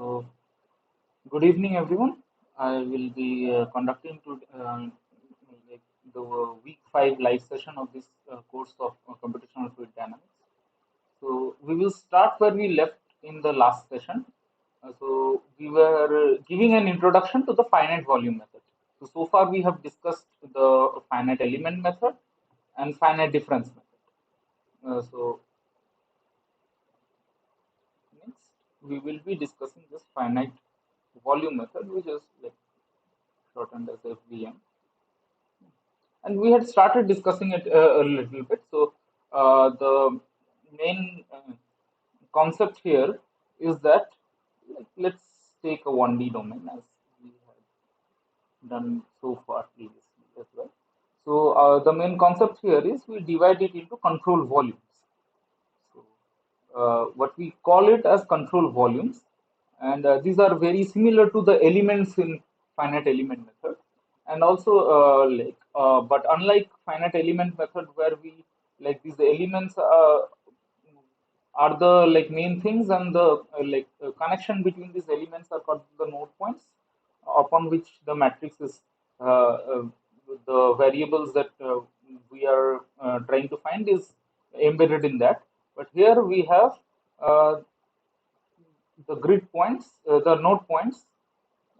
So, good evening, everyone. I will be conducting like the week 5 live session of this course of Computational Fluid Dynamics. So, we will start where we left in the last session. So, we were giving an introduction to the finite volume method. So far we have discussed the finite element method and finite difference method. So, next we will be discussing this finite volume method, which is like shortened as FVM. And we had started discussing it a little bit. So the main concept here is that, like, let's take a 1D domain as we have done so far previously as well. So the main concept here is we divide it into control volumes. So what we call it as control volumes, and these are very similar to the elements in finite element method, and also but unlike finite element method where we like these elements are the like main things, and the connection between these elements are called the node points upon which the matrix is the variables that we are trying to find is embedded in that. But here we have uh, the grid points, the node points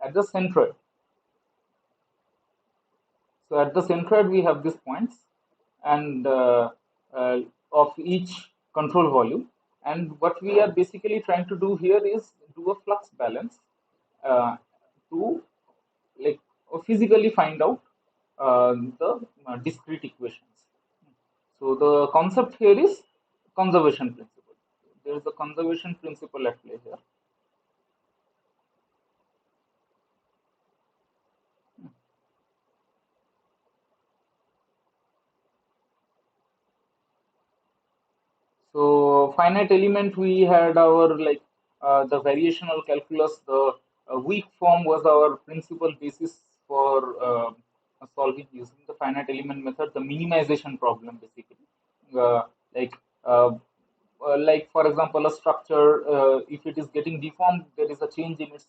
at the centroid. So at the centroid we have these points, and of each control volume. And what we are basically trying to do here is do a flux balance to like physically find out the discrete equations. So the concept here is conservation principle. There is a conservation principle at play here. So finite element, we had our the variational calculus. The weak form was our principal basis for solving using the finite element method, the minimization problem basically. Uh, like uh, for example, a structure, if it is getting deformed, there is a change in its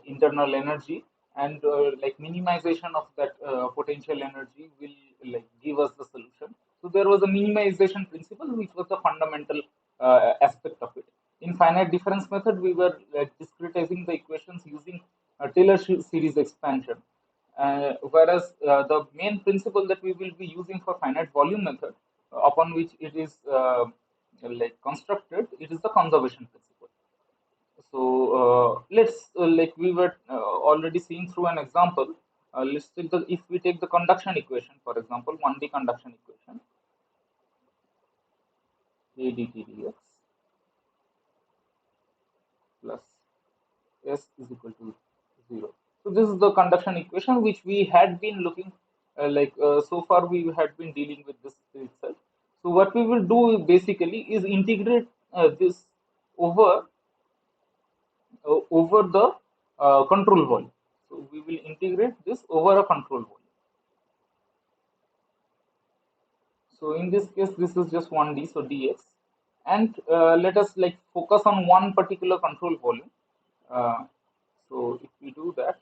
internal energy, and like minimization of that potential energy will like give us the solution. So there was a minimization principle which was the fundamental aspect of it. In finite difference method, we were like discretizing the equations using Taylor series expansion, whereas the main principle that we will be using for finite volume method, upon which it is like constructed, it is the conservation principle. So let's like we were already seeing through an example. Let's take the if we take the conduction equation, for example, 1D conduction equation, a dt dx plus s is equal to 0. So this is the conduction equation which we had been looking so far we had been dealing with this itself. So what we will do basically is integrate this over over the control volume. So we will integrate this over a control volume. So in this case, this is just 1D, so dx, and let us like focus on one particular control volume. Uh, so if we do that,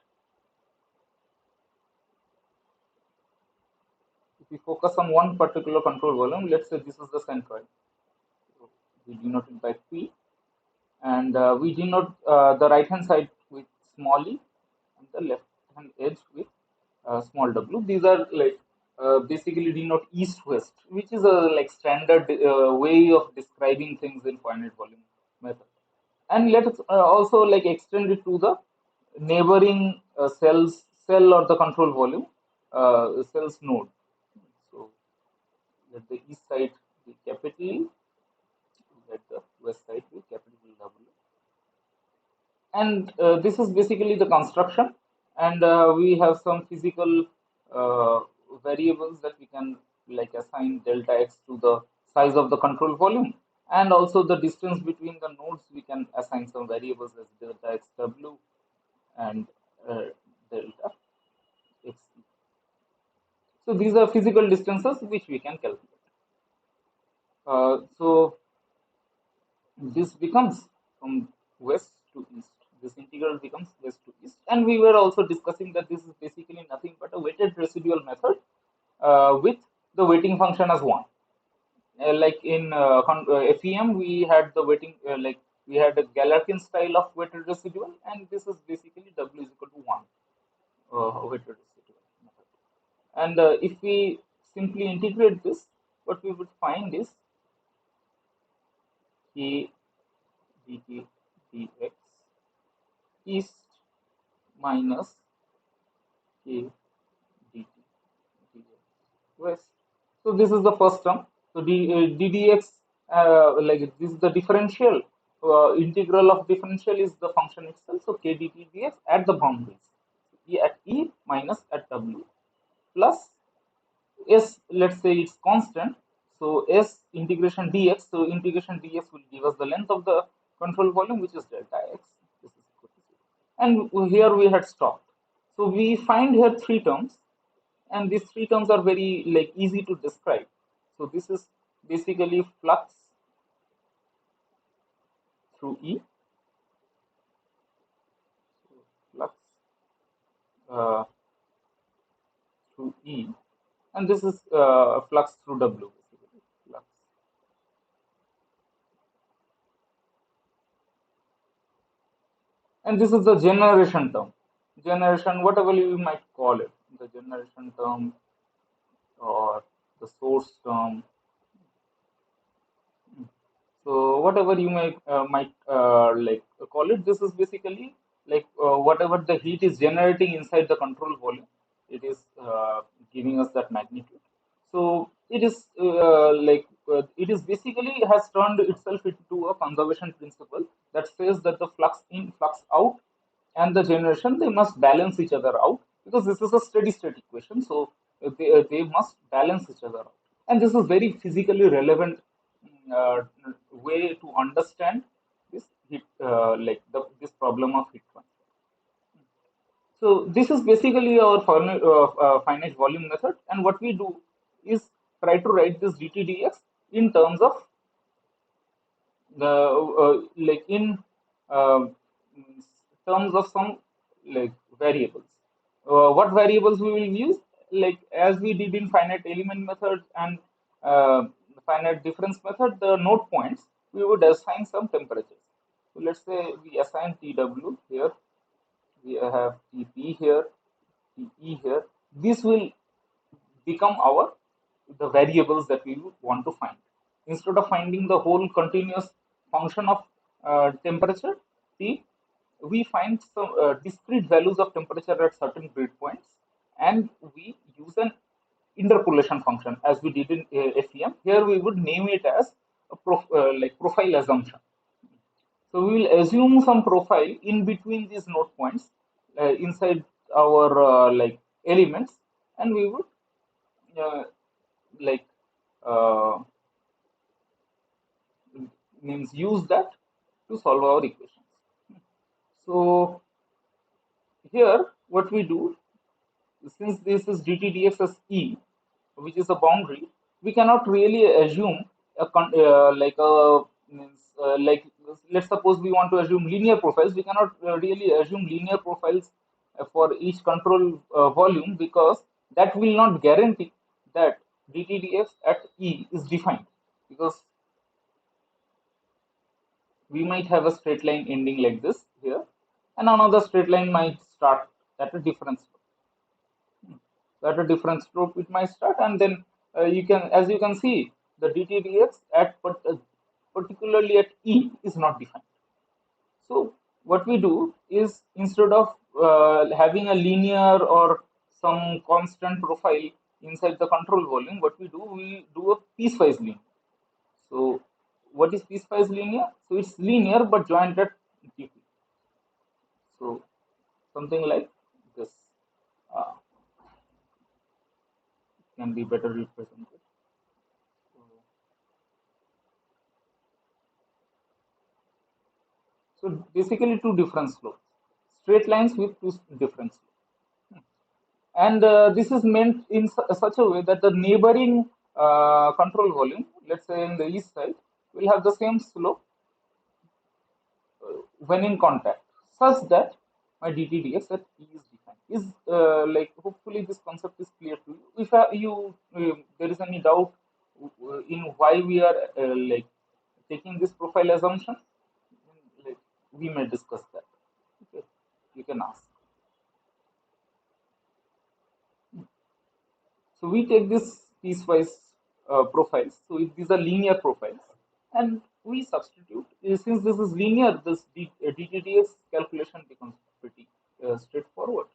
if we focus on one particular control volume, let's say this is the centroid. So we denote it by P, and we denote the right hand side with small e and the left hand edge with small w. These are like basically denote east-west, which is a like standard way of describing things in finite volume method. And let us also like extend it to the neighboring cell or the control volume cells node. So let the east side be capital E, let the west side be capital W. And this is basically the construction, and we have some physical uh, variables that we can like assign delta x to the size of the control volume, and also the distance between the nodes we can assign some variables as delta x w and delta x. So these are physical distances which we can calculate. So this becomes from west to east. This integral becomes west to east. And we were also discussing that this is basically nothing but a weighted residual method with the weighting function as 1. Like in FEM, we had the weighting, like we had a Galerkin style of weighted residual, and this is basically W is equal to 1 weighted residual method. And if we simply integrate this, what we would find is K dt dx east minus K dt dx west. So this is the first term. So ddx, like this is the differential. Integral of differential is the function itself. So K dt dx at the boundaries, E at E minus at W, plus S, let's say it's constant, so S integration dx, so integration dx will give us the length of the control volume, which is delta x. This is equal to 0. And here we had stopped. So we find here three terms, and these three terms are very like easy to describe. So this is basically flux through E, flux uh, through E, and this is flux through W, basically flux. And this is the generation term. Generation, whatever you might call it, the generation term or the source term. So whatever you might like call it, this is basically like whatever the heat is generating inside the control volume, it is giving us that magnitude. So it is it is basically has turned itself into a conservation principle that says that the flux in, flux out, and the generation, they must balance each other out, because this is a steady state equation. So they must balance each other out, and this is very physically relevant way to understand this heat, this problem of heat transfer. So this is basically our finite volume method, and what we do is try to write this dtdx in terms of the like in uh, terms of some like variables. What variables we will use? Like as we did in finite element method and finite difference method, the node points we would assign some temperatures. So let's say we assign TW here, we have TP here, TE here. This will become our the variables that we would want to find. Instead of finding the whole continuous function of temperature T, we find some discrete values of temperature at certain grid points, and we use an interpolation function as we did in FEM. Here we would name it as a like profile assumption. So we will assume some profile in between these node points inside our like elements, and we would uh, like uh, means use that to solve our equations. So here what we do, since this is dtdx as E, which is a boundary, we cannot really assume a like a means like let's suppose we want to assume linear profiles. We cannot really assume linear profiles for each control volume, because that will not guarantee that dtdx at E is defined, because we might have a straight line ending like this here, and another straight line might start at a different slope. At a different slope it might start, and then you can, as you can see, the dtdx at particularly at E is not defined. So what we do is, instead of having a linear or some constant profile inside the control volume, what we do a piecewise linear. So what is piecewise linear? So it's linear but joined at GP. So something like this uh, can be better represented. So basically two different slopes, straight lines with two different slopes. And this is meant in such a way that the neighboring control volume, let's say in the east side, will have the same slope when in contact, such that my dTdx at E is defined. Is like, hopefully this concept is clear to you. If there is any doubt in why we are like taking this profile assumption, like, we may discuss that. Okay, you can ask. So we take this piecewise profiles. So these are linear profiles, and we substitute. Since this is linear, this dTdx calculation becomes pretty straightforward,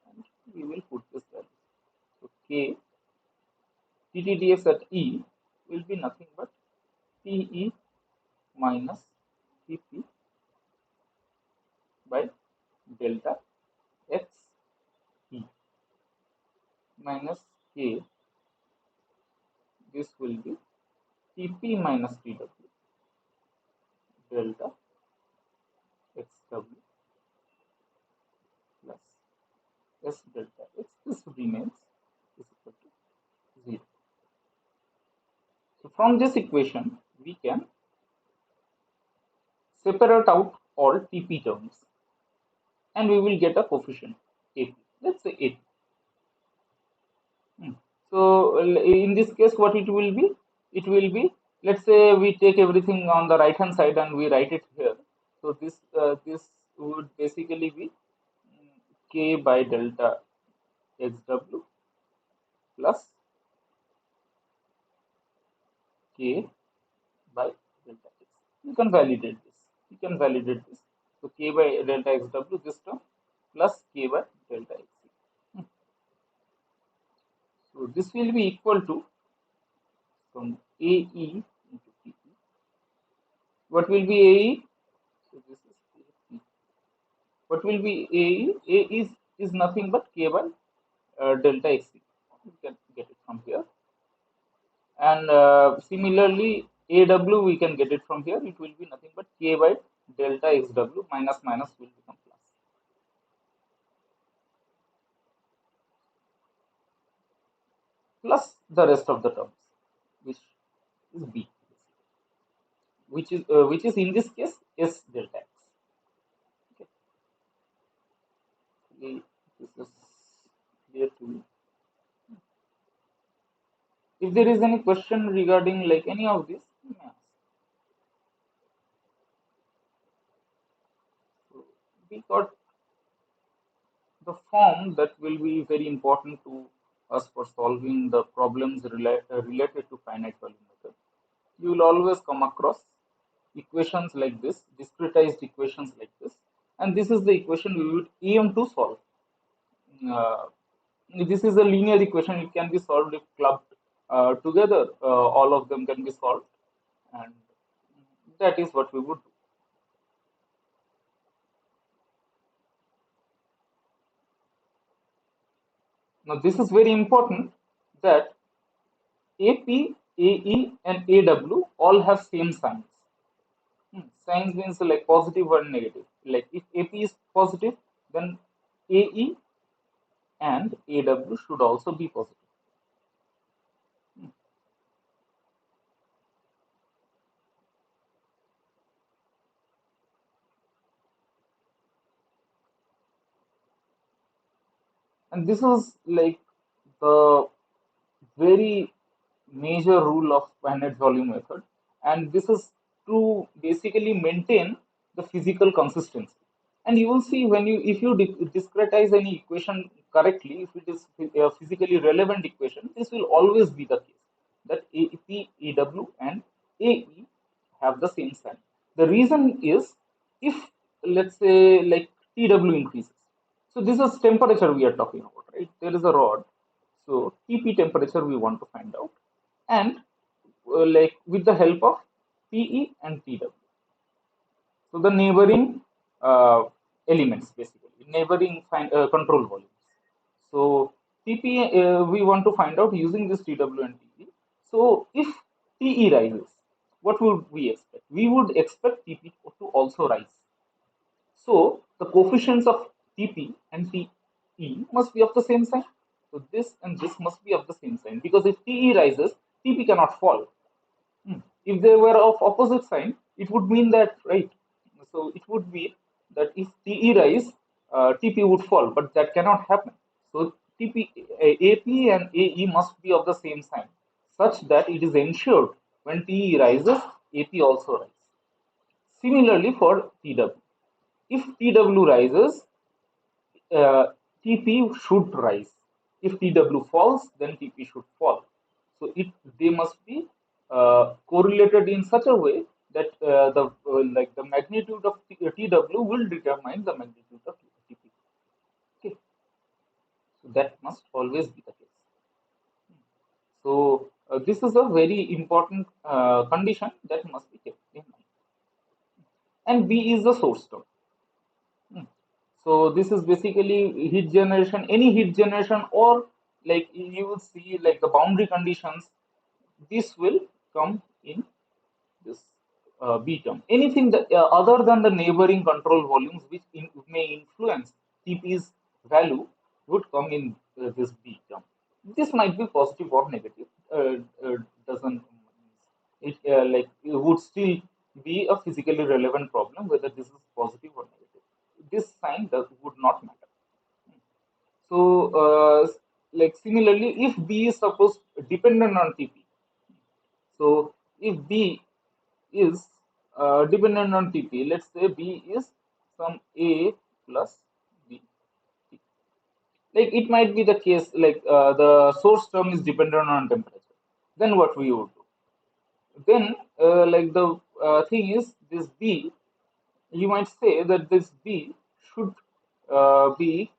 and we will put this value. So k dTdx at E will be nothing but Pe minus Tp by delta x E minus k. This will be Tp minus Tw delta xw plus s delta x. This remains is equal to 0. So from this equation, we can separate out all Tp terms, and we will get a coefficient AP. Let's say AP. So in this case, what it will be? It will be, let's say we take everything on the right hand side and we write it here. So this would basically be k by delta xw plus k by delta x. You can validate this. You can validate this. So k by delta xw, this term, plus k by delta x. So this will be equal to from AE into PP. What will be AE? So this is AP. What will be AE? A is nothing but k by delta xc. You can get it from here. And similarly, AW we can get it from here. It will be nothing but k by delta xw, minus minus will become plus. Plus the rest of the terms, which is B, which is in this case S delta x. Okay. This is clear to me. If there is any question regarding like any of this, you may ask. So we got the form that will be very important to us for solving the problems related to finite volume method. You will always come across equations like this, discretized equations like this, and this is the equation we would aim to solve. Uh, this is a linear equation. It can be solved if clubbed together. All of them can be solved, and that is what we would do. Now, this is very important that AP, AE, and AW all have same signs. Signs means like positive or negative. Like if AP is positive, then AE and AW should also be positive. And this is like the very major rule of finite volume method, and this is to basically maintain the physical consistency. And you will see when you, if you discretize any equation correctly, if it is a physically relevant equation, this will always be the case that AP, AW, and AE have the same sign. The reason is, if let's say like TW increases, so this is temperature we are talking about, right? There is a rod, so TP temperature we want to find out, and like with the help of PE and TW. So the neighboring elements, basically neighboring control volumes. So TP we want to find out using this TW and TE. So if TE rises, what would we expect? We would expect TP to also rise. So the coefficients of Tp and Te must be of the same sign. So this and this must be of the same sign, because if Te rises, Tp cannot fall. If they were of opposite sign, it would mean that, right? So it would be that if TE rise, TP would fall, but that cannot happen. So AP and AE must be of the same sign, such that it is ensured when TE rises, AP also rises. Similarly for TW, if TW rises, TP should rise. If TW falls, then TP should fall. So they must be correlated in such a way that the magnitude of TW will determine the magnitude of TP. Okay, so that must always be the case. So this is a very important condition that must be kept in mind. And B is the source term. Hmm. So this is basically heat generation, any heat generation, or like you will see like the boundary conditions. This will come in this B term. Anything that other than the neighboring control volumes which may influence TP's value would come in this B term. This might be positive or negative. Doesn't it like it would still be a physically relevant problem whether this is positive or negative. This sign would not matter. So, like similarly, if B is supposed dependent on TP, so if B is dependent on TP, let's say B is some A plus B. Like it might be the case, like the source term is dependent on temperature. Then what we would do? Then, like the thing is, this B, you might say that this B should be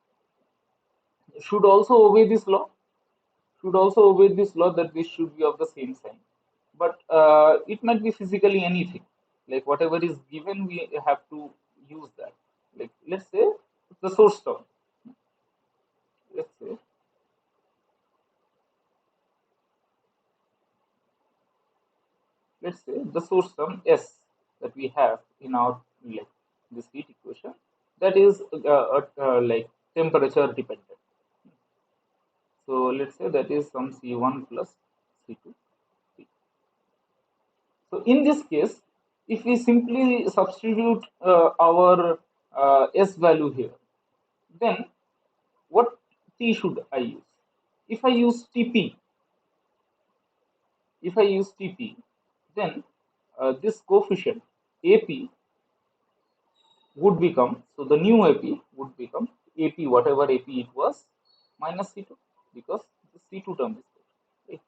should also obey this law should also obey this law that this should be of the same sign. But it might be physically anything. Like whatever is given, we have to use that. Like let's say the source term. Let's say the source term S that we have in our like this heat equation that is like temperature dependent. So let's say that is some C1 plus C2. So in this case, if we simply substitute our S value here, then what T should I use? If I use TP, then this coefficient AP would become, so the new AP would become AP, whatever AP it was, minus C2, because the C2 term is there. Okay.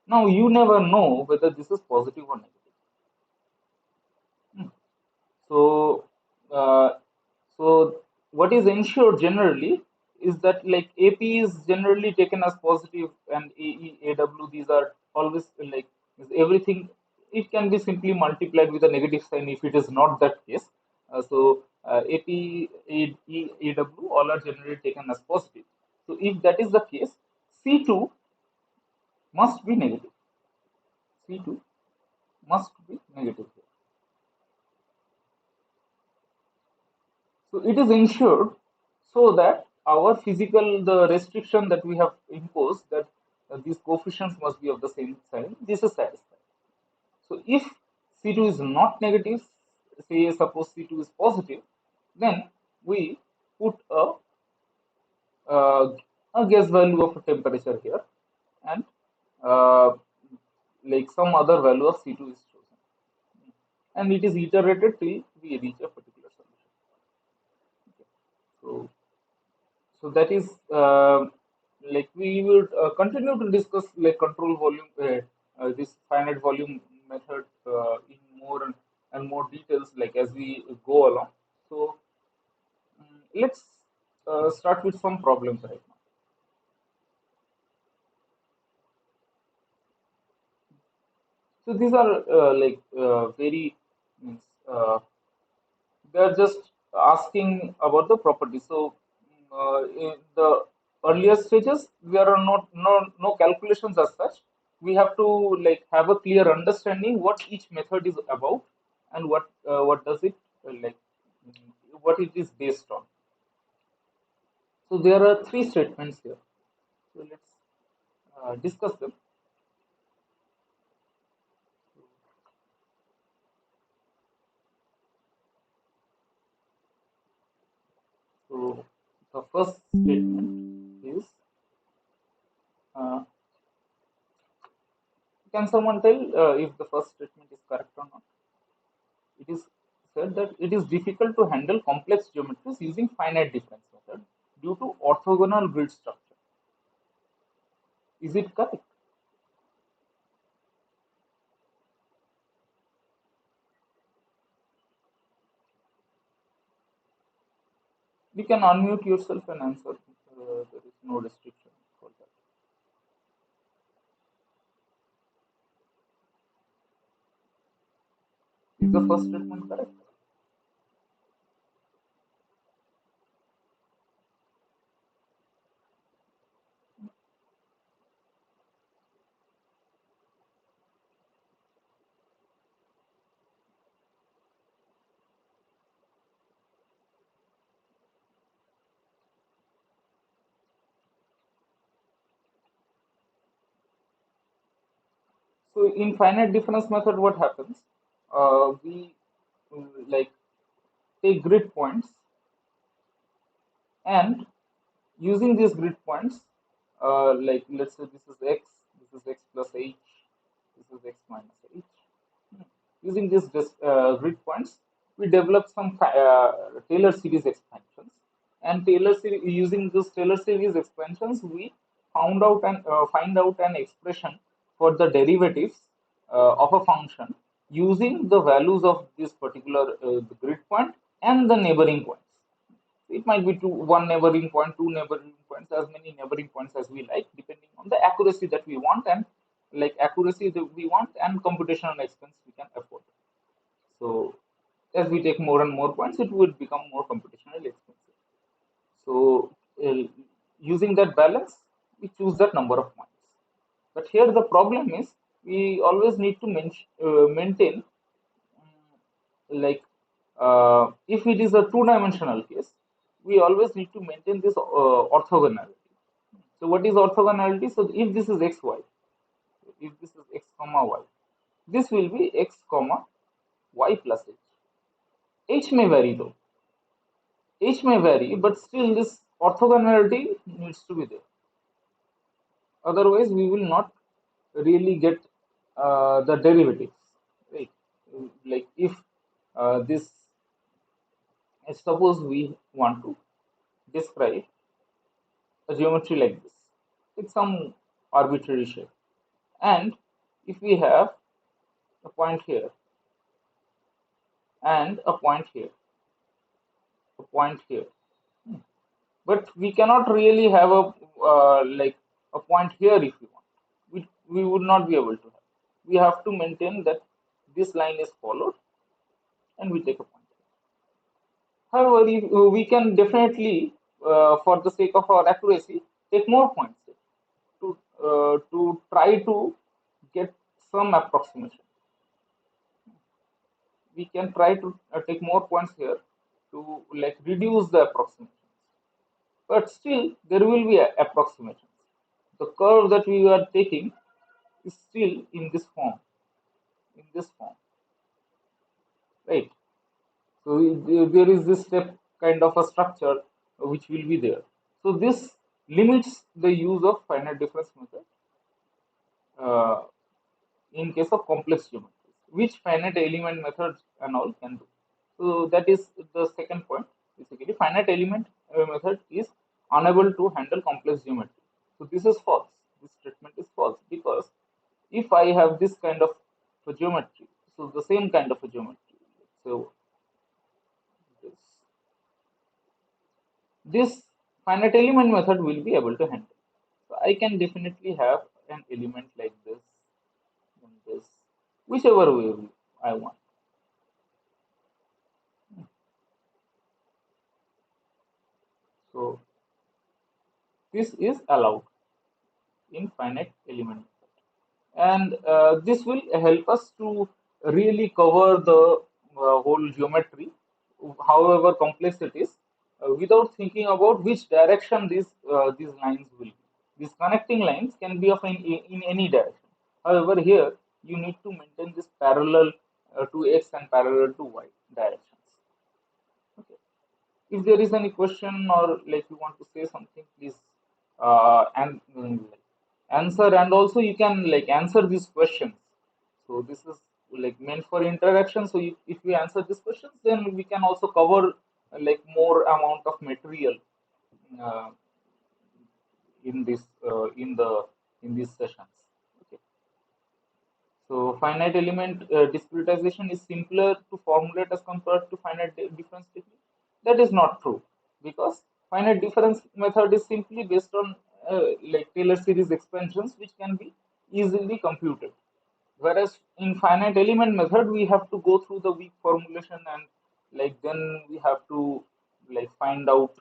Now you never know whether this is positive or negative. Hmm. So, uh, so what is ensured generally is that like AP is generally taken as positive and AE, AW, these are always like everything. It can be simply multiplied with a negative sign if it is not that case. AP, AW all are generally taken as positive. So if that is the case, C2 must be negative. C2 must be negative here. So it is ensured so that our physical, the restriction that we have imposed that these coefficients must be of the same sign, this is satisfied. So if C2 is not negative, say suppose C2 is positive, then we put uh, a guess value of a temperature here and uh, like some other value of C2 is chosen. And it is iterated till we reach a particular solution. Okay. So that is like we will continue to discuss like control volume, this finite volume method in more and more details like as we go along. So let's start with some problems right now. So these are like very means, they're just asking about the property. So in the earlier stages, there are no calculations as such. We have to like have a clear understanding what each method is about and what does it like what it is based on. So there are three statements here. So let's discuss them. So the first statement is, uh, can someone tell if the first statement is correct or not? It is said that it is difficult to handle complex geometries using finite difference method due to orthogonal grid structure. Is it correct? You can unmute yourself and answer. There is no restriction for that. Is the first statement correct? So in finite difference method, what happens? We like take grid points, and using these grid points, like let's say this is x plus h, this is x minus h. Using these grid points, we develop some Taylor series expansions, and using these Taylor series expansions, we find out an expression for the derivatives of a function using the values of this particular the grid point and the neighboring points. It might be one neighboring point, two neighboring points, as many neighboring points as we like, depending on the accuracy that we want, and like accuracy that we want and computational expense we can afford. So as we take more and more points, it will become more computationally expensive. So using that balance, we choose that number of points. But here the problem is we always need to maintain, like if it is a two-dimensional case, we always need to maintain this orthogonality. So what is orthogonality? So if this is x, y, if this is x comma y, this will be x comma y plus h. H may vary though. H may vary, but still this orthogonality needs to be there. Otherwise, we will not really get the derivatives, right? Like if this, suppose we want to describe a geometry like this, with some arbitrary shape, and if we have a point here and a point here, a point here, but we cannot really have a like a point here if we want. We would not be able to have. We have to maintain that this line is followed, and we take a point. However, we can definitely, for the sake of our accuracy, take more points to try to get some approximation. We can try to take more points here to like reduce the approximation, but still there will be approximations. The curve that we are taking is still in this form, in this form, right? So there is this step kind of a structure which will be there. So this limits the use of finite difference method uh, in case of complex geometries, which finite element methods and all can do. So that is the second point. Basically, finite element method is unable to handle complex geometry. So this is false. This statement is false, because if I have this kind of a geometry, so the same kind of a geometry, so this, this finite element method will be able to handle. So I can definitely have an element like this, and this, whichever way I want. So this is allowed in finite element method, and this will help us to really cover the whole geometry, however complex it is, without thinking about which direction these lines will be. These connecting lines can be of in any direction. However, here you need to maintain this parallel to x and parallel to y directions. Okay. If there is any question or like you want to say something, please and answer, and also you can like answer these questions. So this is like meant for interaction. So if we answer these questions, then we can also cover like more amount of material uh, in this in these sessions. Okay. So finite element discretization is simpler to formulate as compared to finite difference technique. That is not true, because finite difference method is simply based on like Taylor series expansions, which can be easily computed. Whereas in finite element method, we have to go through the weak formulation, and like then we have to like find out,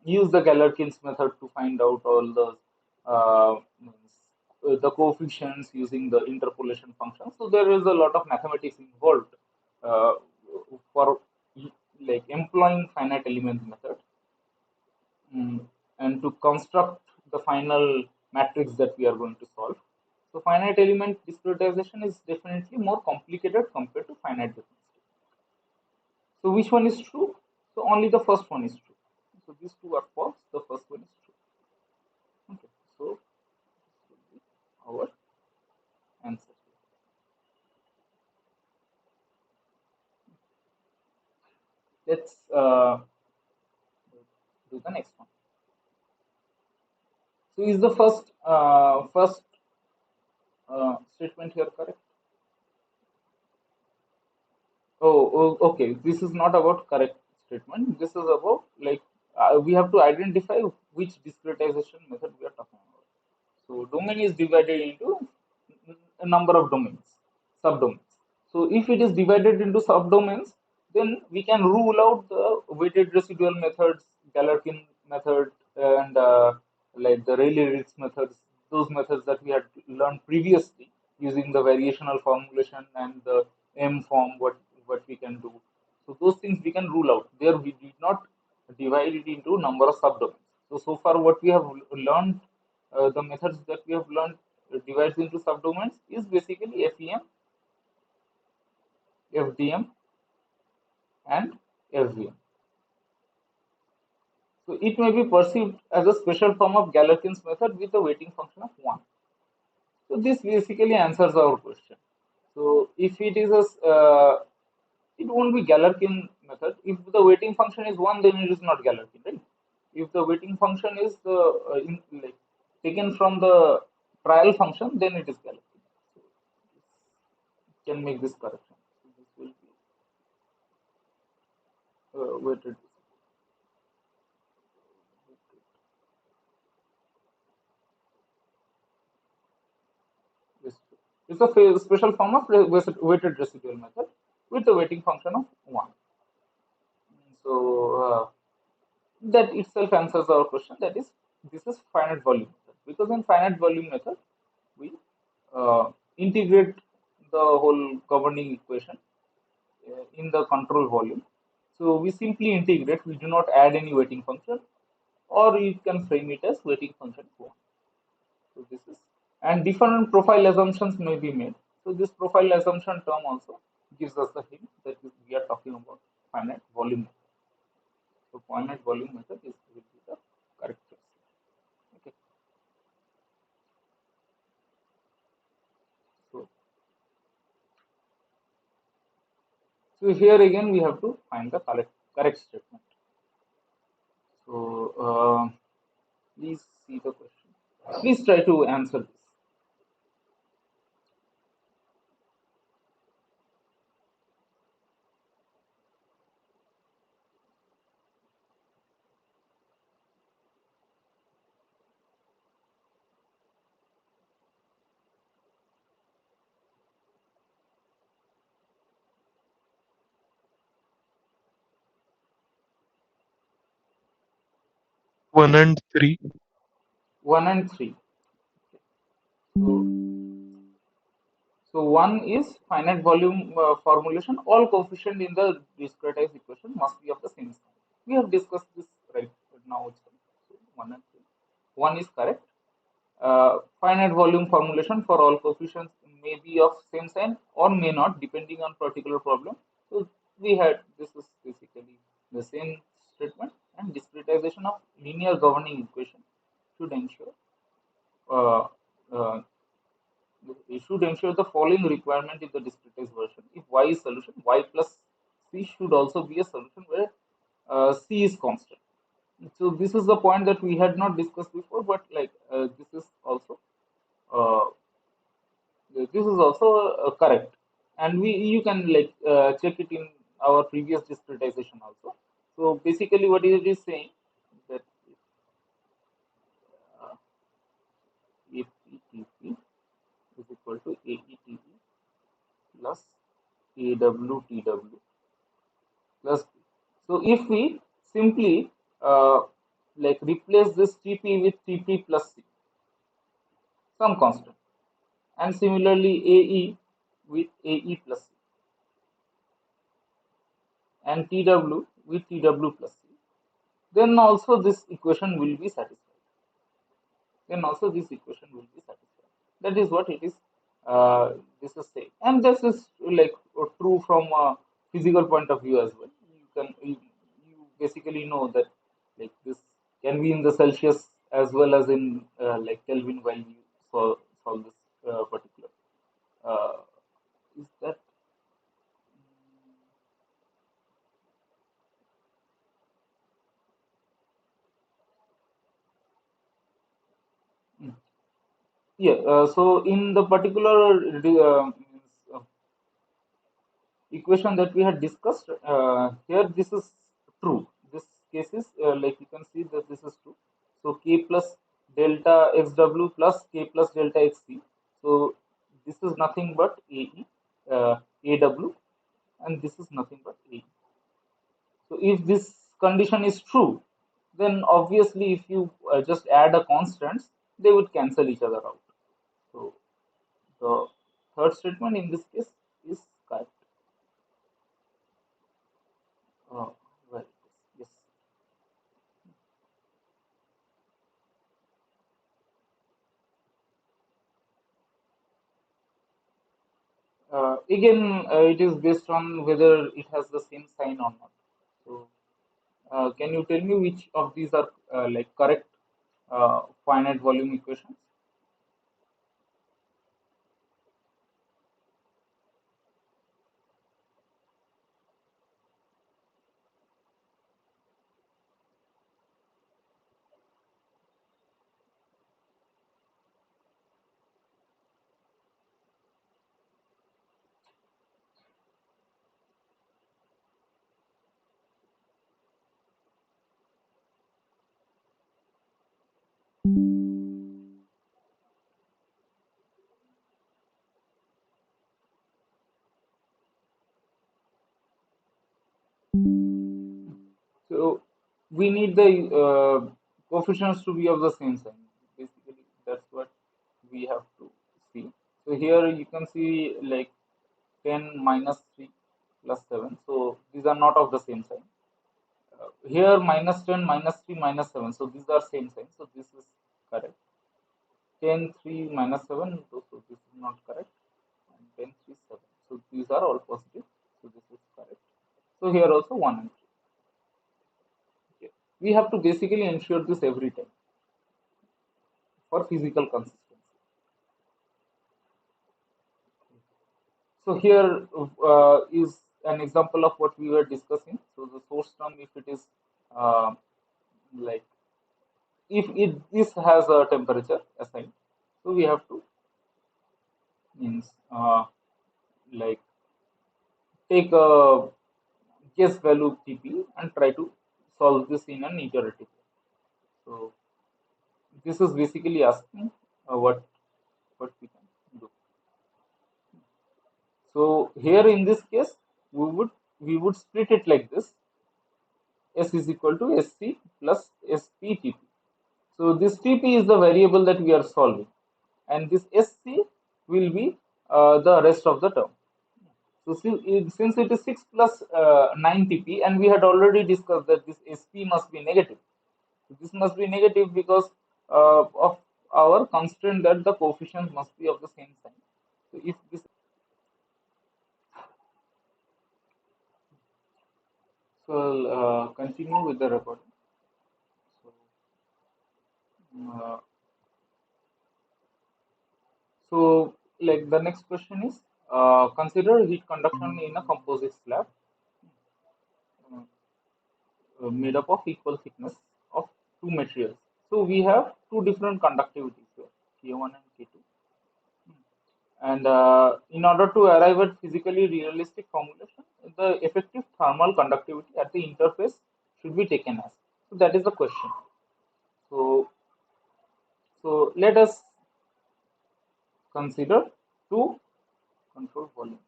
use the Galerkin's method to find out all the coefficients using the interpolation function. So there is a lot of mathematics involved uh, for like employing finite element method, and to construct the final matrix that we are going to solve. So finite element discretization is definitely more complicated compared to finite difference. So which one is true? So only the first one is true. So these two are false. The first one is true. Okay. So this will be our answer. Let's do the next one. So is the first statement here correct? Okay. This is not about correct statement. This is about like we have to identify which discretization method we are talking about. So domain is divided into a number of domains, subdomains. So if it is divided into subdomains, then we can rule out the weighted residual methods, Galerkin method, and like the Rayleigh-Ritz methods, those methods that we had learned previously using the variational formulation and the M form, what we can do. So those things we can rule out. There we did not divide it into number of subdomains. So far what we have learned, the methods that we have learned divides into subdomains is basically FEM, FDM, and FVM. So it may be perceived as a special form of Galerkin's method with a weighting function of 1. So this basically answers our question. So if it is it won't be Galerkin method. If the weighting function is 1, then it is not Galerkin, right? If the weighting function is like taken from the trial function, then it is Galerkin. So can make this correction. So this will be weighted. It's a special form of weighted residual method with a weighting function of 1. So that itself answers our question. That is, this is finite volume method, because in finite volume method we integrate the whole governing equation in the control volume. So we simply integrate. We do not add any weighting function, or you can frame it as weighting function 1. So this is, and different profile assumptions may be made. So this profile assumption term also gives us the hint that we are talking about finite volume method. So finite volume method is will be the correct choice. Okay. So so here again we have to find the correct statement. So please see the question. Please try to answer this. 1 and 3. 1 and 3. So so one is finite volume formulation. All coefficient in the discretized equation must be of the same sign. We have discussed this right now. So 1 and 3. One is correct. Finite volume formulation for all coefficients may be of same sign or may not, depending on particular problem. So we had, this is basically the same statement and discretization of linear governing equation should ensure uh, uh, it should ensure the following requirement in the discretized version. If y is solution, y plus c should also be a solution where c is constant. So this is the point that we had not discussed before, but like uh, this is also correct, and we you can like check it in our previous discretization also. So basically, what it is saying that uh, if ETP is equal to AETP plus AWTW plus P. So if we simply like replace this TP with TP plus C, some constant, and similarly AE with AE plus C, and TW with TW plus C, then also this equation will be satisfied. Then also this equation will be satisfied. That is what it is. This is saying, and this is like true from a physical point of view as well. You basically know that like this can be in the Celsius as well as in like Kelvin while you solve this particular. Uh, is that mm, yeah? So in the particular equation that we had discussed here, this is true. This case is like you can see that this is true. So k plus delta xw plus k plus delta xc, so this is nothing but ae aw, and this is nothing but ae. So if this condition is true, then obviously if you just add a constants, they would cancel each other out. So the third statement in this case is correct. uh, well, yes. Again, it is based on whether it has the same sign or not. So, can you tell me which of these are like correct finite volume equations? So, we need the coefficients to be of the same sign. Basically, that's what we have to see. So here you can see like 10 minus 3 plus 7. So these are not of the same sign. Here minus 10 minus 3 minus 7. So these are same sign. So this is correct. 10 3 minus 7. So this is not correct. And 10 3 7. So these are all positive. So this is correct. So here also 1 and 3. Okay. We have to basically ensure this every time for physical consistency. So here is an example of what we were discussing. So the source term, if it is uh, like if it this has a temperature assigned, so we have to means like take a guess value TP and try to solve this in an iterative way. So this is basically asking what we can do. So here in this case, we would split it like this: S is equal to SC plus SPTP. So this TP is the variable that we are solving, and this SC will be the rest of the term. So since it is 6 plus 9 TP, and we had already discussed that this SP must be negative. So this must be negative because of our constraint that the coefficients must be of the same sign. So if this So continue with the recording. So, uh, like the next question is, consider heat conduction in a composite slab made up of equal thickness of two materials. So we have two different conductivities here, K1 and K2. And in order to arrive at physically realistic formulation, the effective thermal conductivity at the interface should be taken as. So that is the question. So, let us consider two control volumes.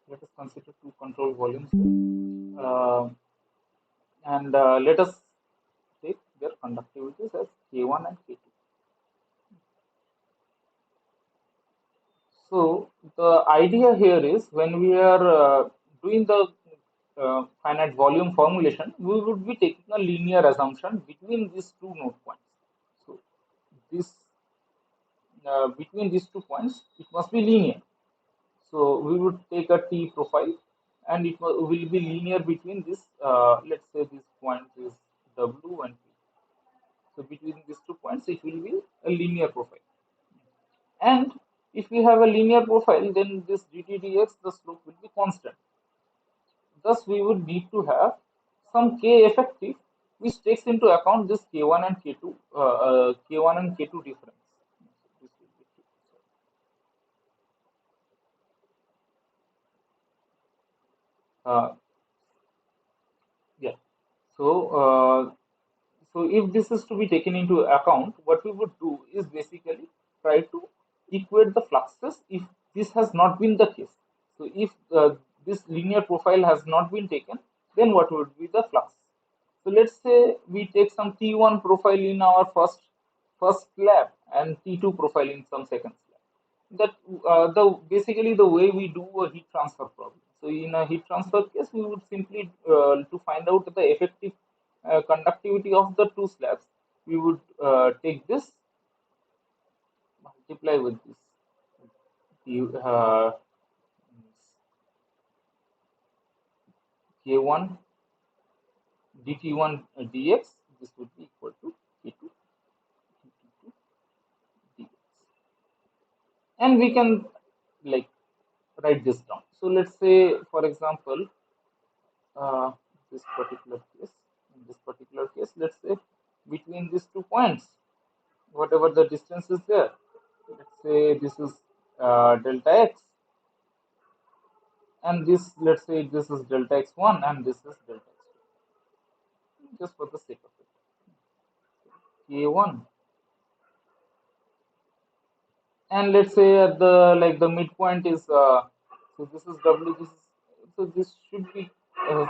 Let us consider two control volumes, and let us take their conductivities as K1 and K2. So the idea here is when we are doing the finite volume formulation, we would be taking a linear assumption between these two node points. So this between these 2 points, it must be linear. So we would take a T profile, and it will be linear between this. Let's say this point is W and P. So between these 2 points, it will be a linear profile. And if we have a linear profile, then this dt dx, the slope will be constant. Thus, we would need to have some k effective which takes into account this k1 and k2, k1 and k2 difference. Uh, yeah. So, if this is to be taken into account, what we would do is basically try to equate the fluxes if this has not been the case. So if this linear profile has not been taken, then what would be the flux? So let's say we take some T1 profile in our first slab and T2 profile in some second slab. That the basically the way we do a heat transfer problem. So in a heat transfer case, we would simply to find out the effective conductivity of the two slabs, we would take this, multiply with this uh, K1 dt1 dx. This would be equal to K2 dx, and we can like write this down. So let's say, for example, uh, this particular case, in this particular case, let's say between these 2 points, whatever the distance is there, let's say this is delta x, and this, let's say this is delta x1 and this is delta x2, just for the sake of it. K1, and let's say at the the midpoint is so this is w, this is, so this should be uh,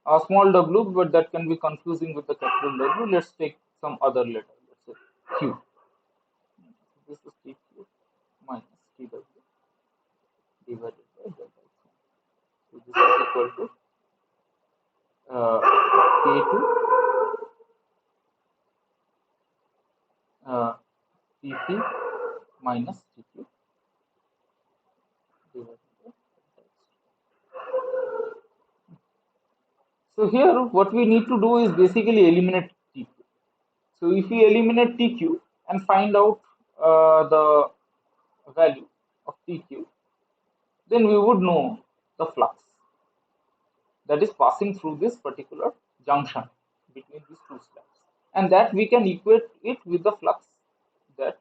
a small w, but that can be confusing with the capital W. Let's take some other letter, let's say q. This is tq minus tw divided by delta x1. So this is equal to k2 tp minus tq divided by delta x2. So here what we need to do is basically eliminate tq. So if we eliminate tq and find out the value of tq, then we would know the flux that is passing through this particular junction between these two slabs, and that we can equate it with the flux that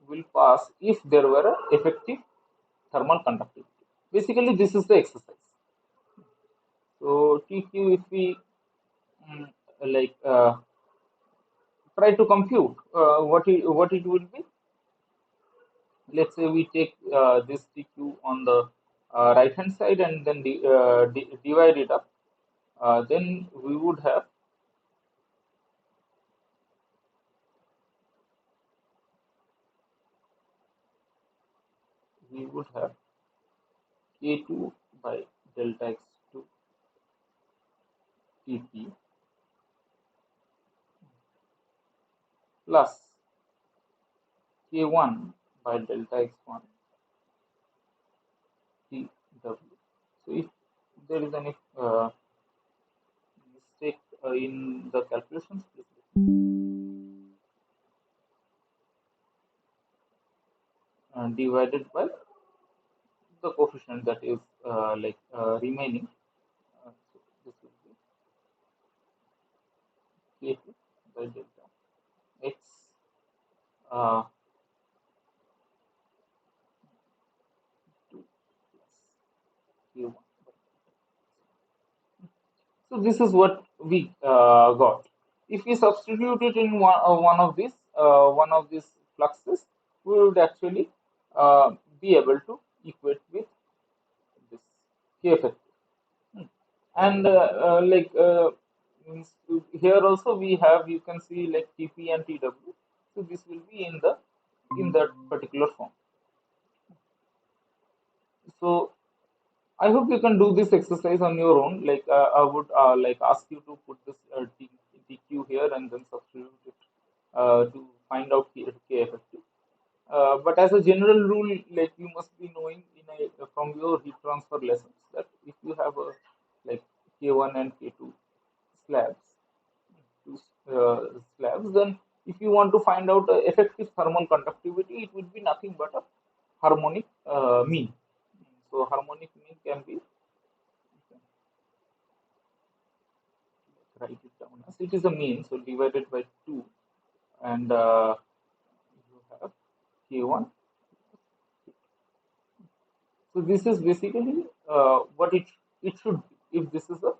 will pass if there were a effective thermal conductivity. Basically, this is the exercise. So tq, if we mm, like try to compute what it will be. Let's say we take this tq on the right hand side and then divide it up. Then we would have k2 by delta x2 tp plus k1 by delta x1 TW. So if there is any mistake in the calculations, please divided by the coefficient that is remaining. So this will be K2 by delta x uh, 2 plus Q1. So this is what we got. If we substitute it in one of these fluxes, we would actually be able to equate with this K effective. Hmm. And means here also we have, you can see like TP and TW. So this will be in that particular form. So I hope you can do this exercise on your own. Like I would like ask you to put this TQ here and then substitute it to find out K effective. But as a general rule, like you must be knowing from your heat transfer lessons that if you have a like K1 and K2 slabs, two slabs, then if you want to find out effective thermal conductivity, it would be nothing but a harmonic mean. So harmonic mean can be, write it down as it is a mean, so divided by 2, and you have K1. So this is basically what it should be if this is a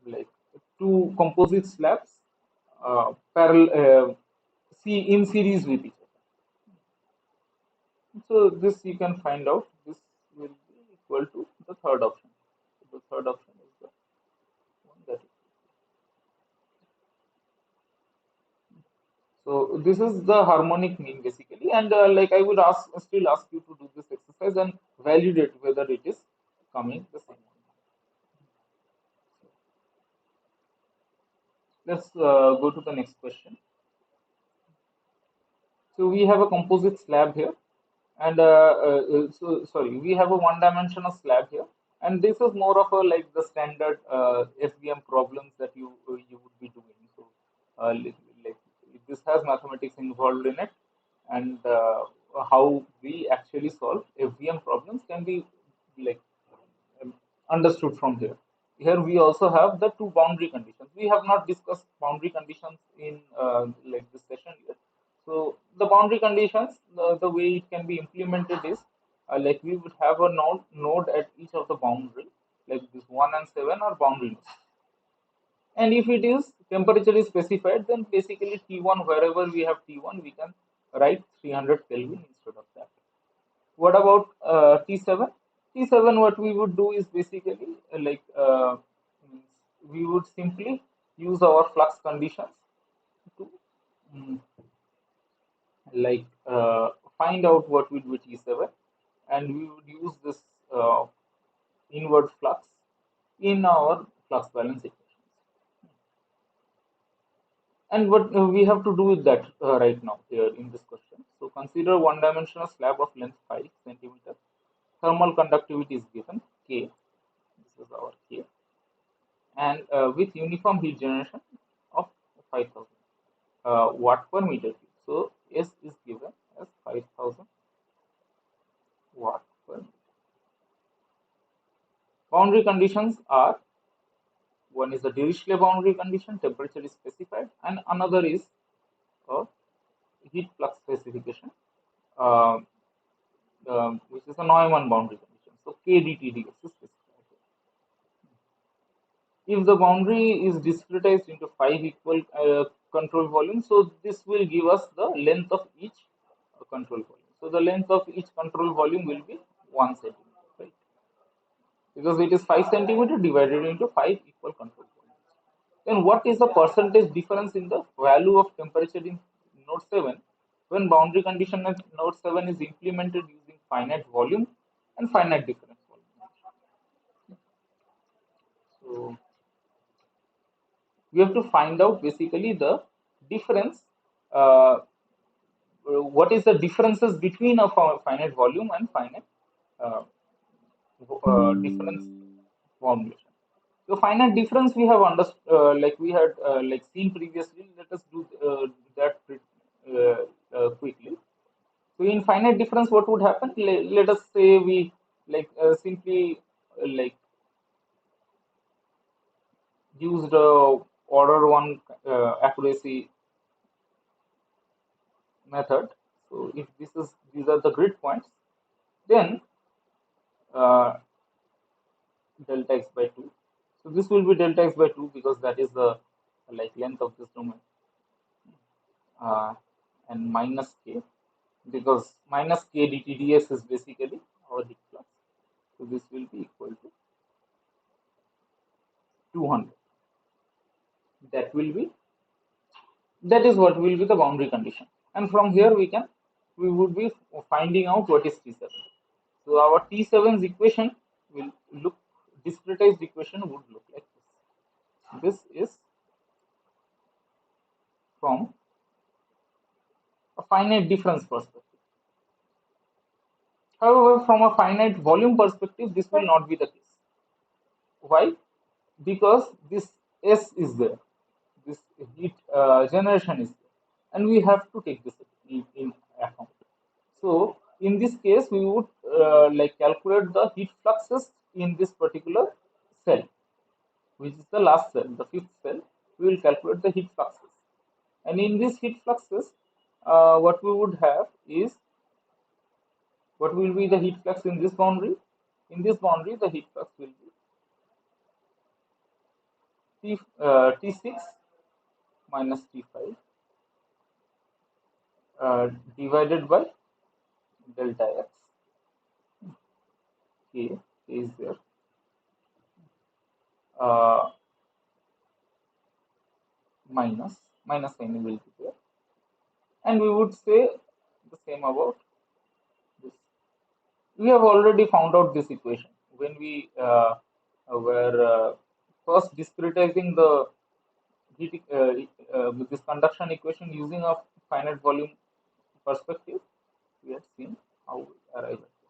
like two composite slabs parallel see in series with each other. So this you can find out. This will be equal to the third option. The third option is the one that is. So this is the harmonic mean basically, and like I would still ask you to do this exercise and validate whether it is coming the same. Let's go to the next question. So we have a composite slab here, and so sorry, we have a one-dimensional slab here, and this is more of a like the standard FBM problems that you would be doing. So like this has mathematics involved in it, and how we actually solve FBM problems can be like understood from here. Here we also have the two boundary conditions. We have not discussed boundary conditions in like this session yet. So the boundary conditions, the way it can be implemented is like we would have a node at each of the boundary, like this 1 and 7 are boundary nodes. And if it is temperature is specified, then basically T1, wherever we have T1, we can write 300 Kelvin instead of that. What about T7? T7, what we would do is basically we would simply use our flux conditions to um, like find out what would be T7, and we would use this inward flux in our flux balance equation. And what we have to do with that right now here in this question. So consider one-dimensional slab of length 5 centimeter. Thermal conductivity is given K. This is our K, and with uniform heat generation of 5000 watt per meter cube. So S is given as 5000 watt per meter. Boundary conditions are, one is the Dirichlet boundary condition, temperature is specified, and another is a heat flux specification, uh, which is a Neumann boundary condition. So K dTdx is specified. If the boundary is discretized into 5 equal control volumes, so this will give us the length of each control volume. So the length of each control volume will be 1 centimeter, right? Because it is 5 centimeter divided into 5 equal control volumes. Then what is the percentage difference in the value of temperature in node 7 when boundary condition at node 7 is implemented using finite volume and finite difference volume? So we have to find out basically the difference, what is the differences between a finite volume and finite difference formulation. So finite difference we have understood, like we had like seen previously. Let us do that quickly. So in finite difference, what would happen? Let us say we like simply like used order one accuracy method. So if these are the grid points, then uh, delta x by 2. So this will be delta x by 2 because that is the like length of this domain, uh, and minus k because minus k dt ds is basically our heat flux. So this will be equal to 200. That will be that is what will be the boundary condition. And from here we would be finding out what is T7. So our T7's equation will look discretized equation would look like this. This is from a finite difference perspective. However, from a finite volume perspective, this will not be the case. Why? Because this S is there, this heat generation is there, and we have to take this in account. So in this case, we would like calculate the heat fluxes in this particular cell, which is the last cell, the fifth cell. We will calculate the heat fluxes, and in these heat fluxes, what we would have is what will be the heat flux in this boundary. In this boundary, the heat flux will be T6 minus T5 divided by delta x. K is there. Uh, minus sign will be there, and we would say the same about this. We have already found out this equation when we were first discretizing the heat with this conduction equation using a finite volume perspective. We have seen how we arrive at this.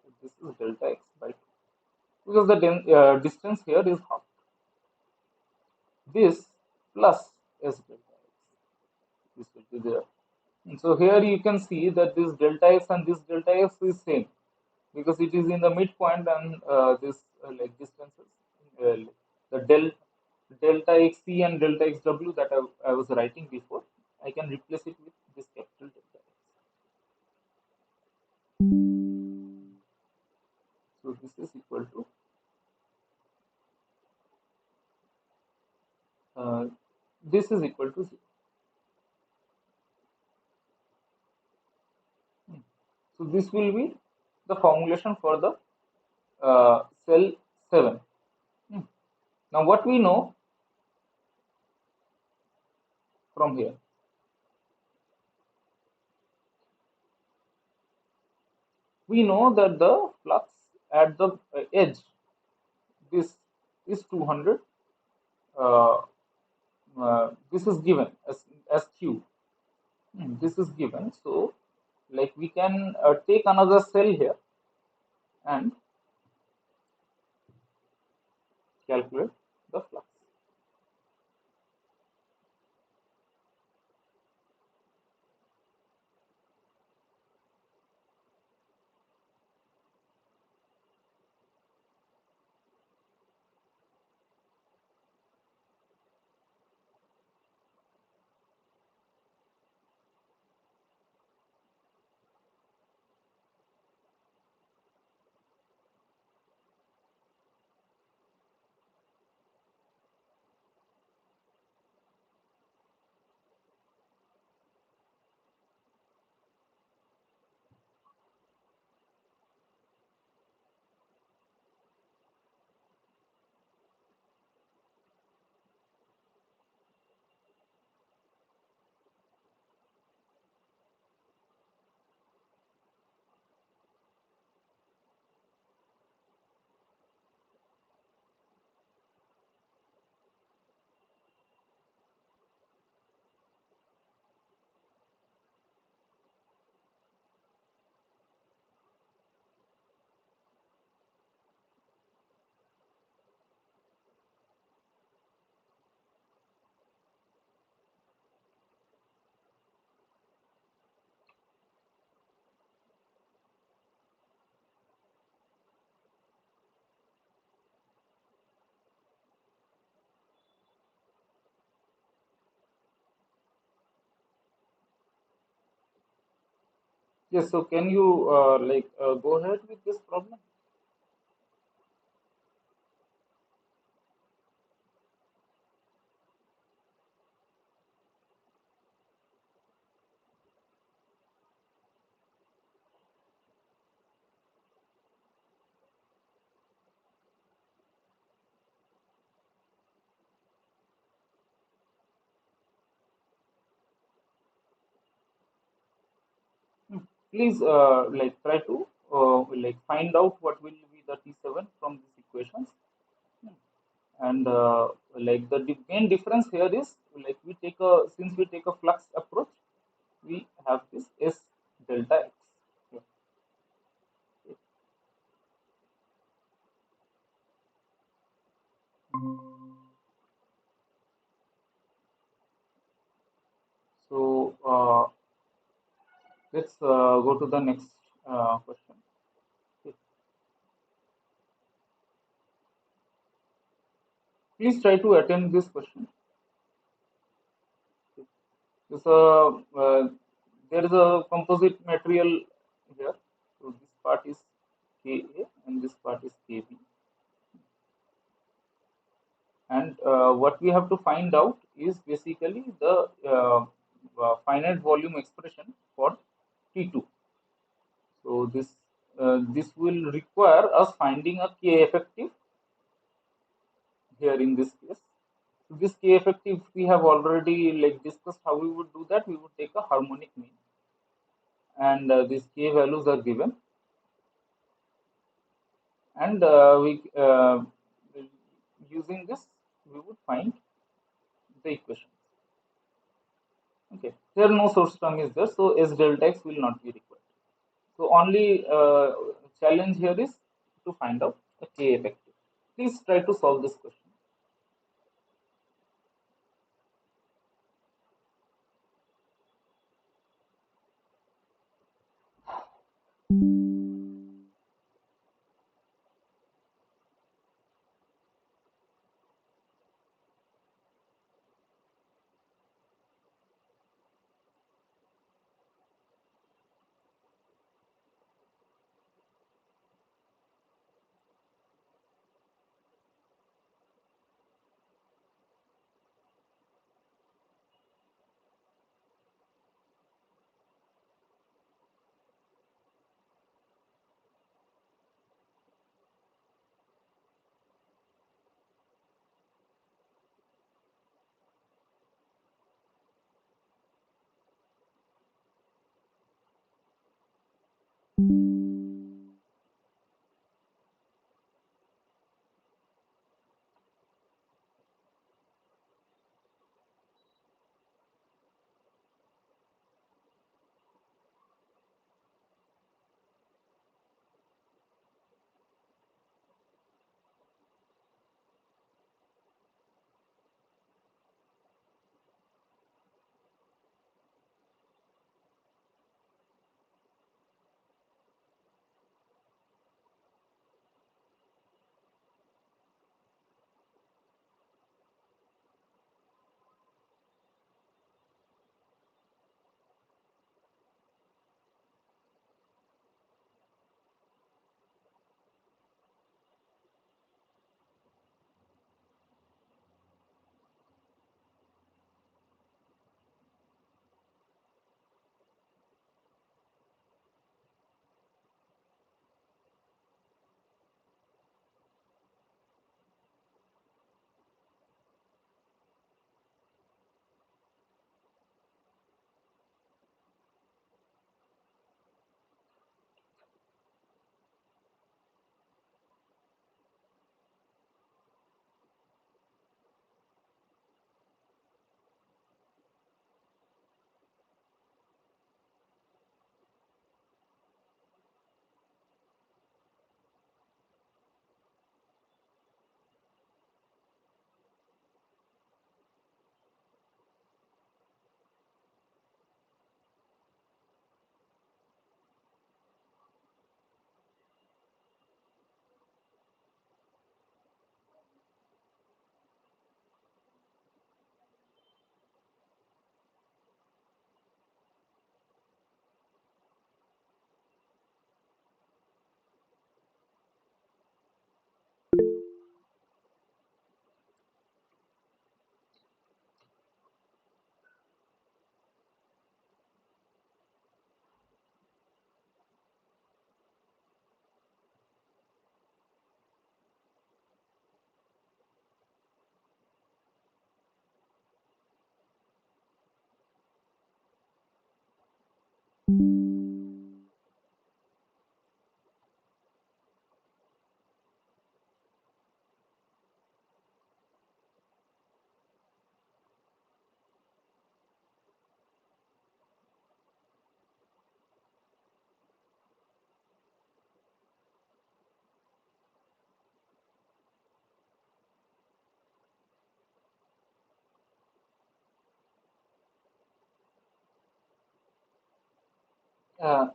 So this is delta x by 2 because the distance here is half. This plus s delta x. This will be there. And so here you can see that this delta x and this delta x is same because it is in the midpoint, and this like distances, the delta xc and delta xw that I was writing before, I can replace it with this capital delta x. So this is equal to uh, this is equal to 0. So this will be the formulation for the cell 7. Now what we know from here, we know that the flux at the edge, this is 200. Uh, this is given as q. This is given. So like we can take another cell here and calculate the flux. Yes, so can you go ahead with this problem? Hmm. Please try to find out what will be the T7 from these equations. Hmm. And the main difference here is like we take a since we take a flux approach, we have this S delta X. Yeah. So let's go to the next question. Okay. Please try to attend this question. So, there is a composite material here. So this part is Ka and this part is Kb. And what we have to find out is basically the finite volume expression for T2. So this will require us finding a K effective here in this case. So this K effective we have already discussed how we would do that. We would take a harmonic mean, and these K values are given, and we using this we would find the equation. Okay, here no source term is there, so S delta X will not be required. So only challenge here is to find out a K effective. Please try to solve this question.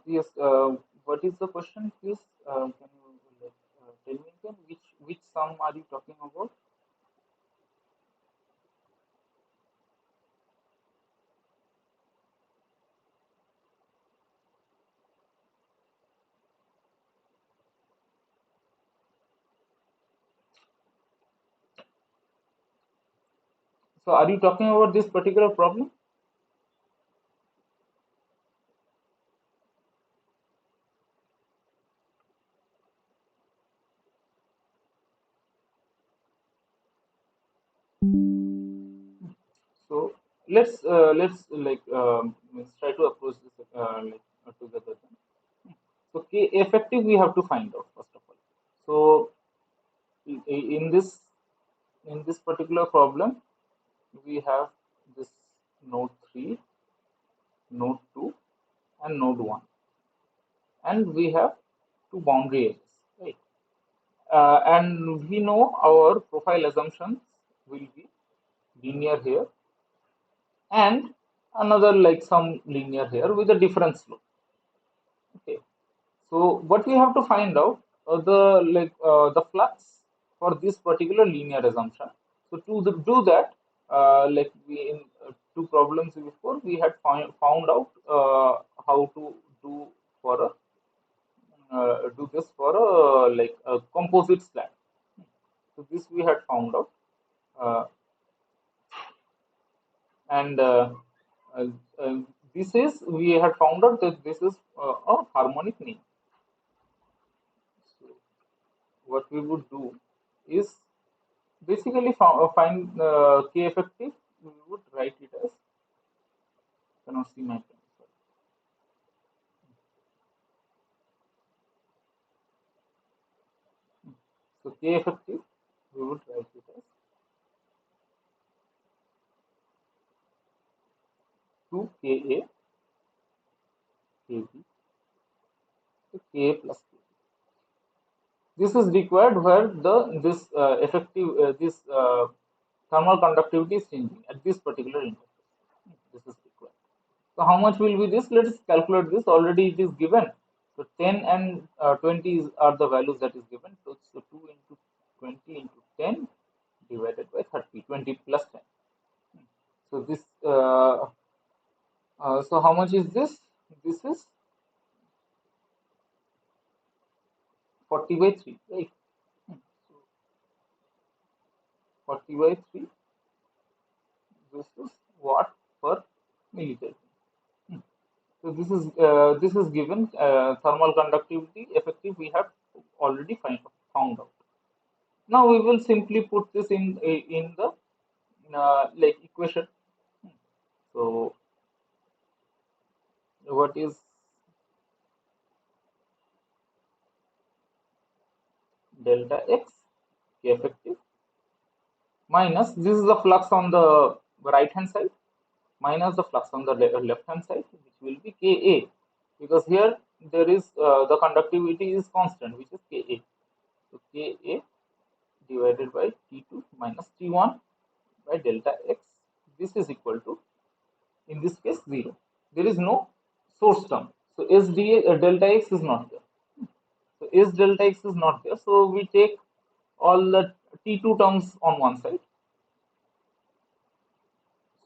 Yes. What is the question, please? Can you tell me again? Which sum are you talking about? So, are you talking about this particular problem? So let's try to approach this together. Then. So K effective we have to find out first of all. So in this particular problem, we have this node 3, node 2, and node 1, and we have two boundary edges, right? And we know our profile assumptions will be linear here and another like some linear here with a different slope. Okay. So what we have to find out the flux for this particular linear assumption. So do that, like we in two problems before we had found out how to do for a do this for a like a composite slab. So this we had found out, uh, and uh, uh, this is we had found out that this is a harmonic mean. So what we would do is basically find K effective. We would write it as cannot see my pen. So K effective we would write it as 2 Ka Kb to Ka plus Kb. This is required where the this effective this thermal conductivity is changing at this particular interface. This is required. So how much will be this? Let us calculate this. Already it is given. So 10 and 20 are the values that is given. So 2 into 20 into 10 divided by 30. 20 plus 10. So this. So how much is this? This is 40 by 3, right? So 40 by 3. This is watt per millikelvin. So this is given thermal conductivity effective we have already found out. Now we will simply put this in the like equation. So what is delta x K effective minus this is the flux on the right hand side minus the flux on the left hand side, which will be Ka, because here there is the conductivity is constant, which is Ka. So Ka divided by T2 minus T1 by delta x. This is equal to, in this case, 0. There is no source term. So delta x is not there. So S delta x is not there. So we take all the T2 terms on one side.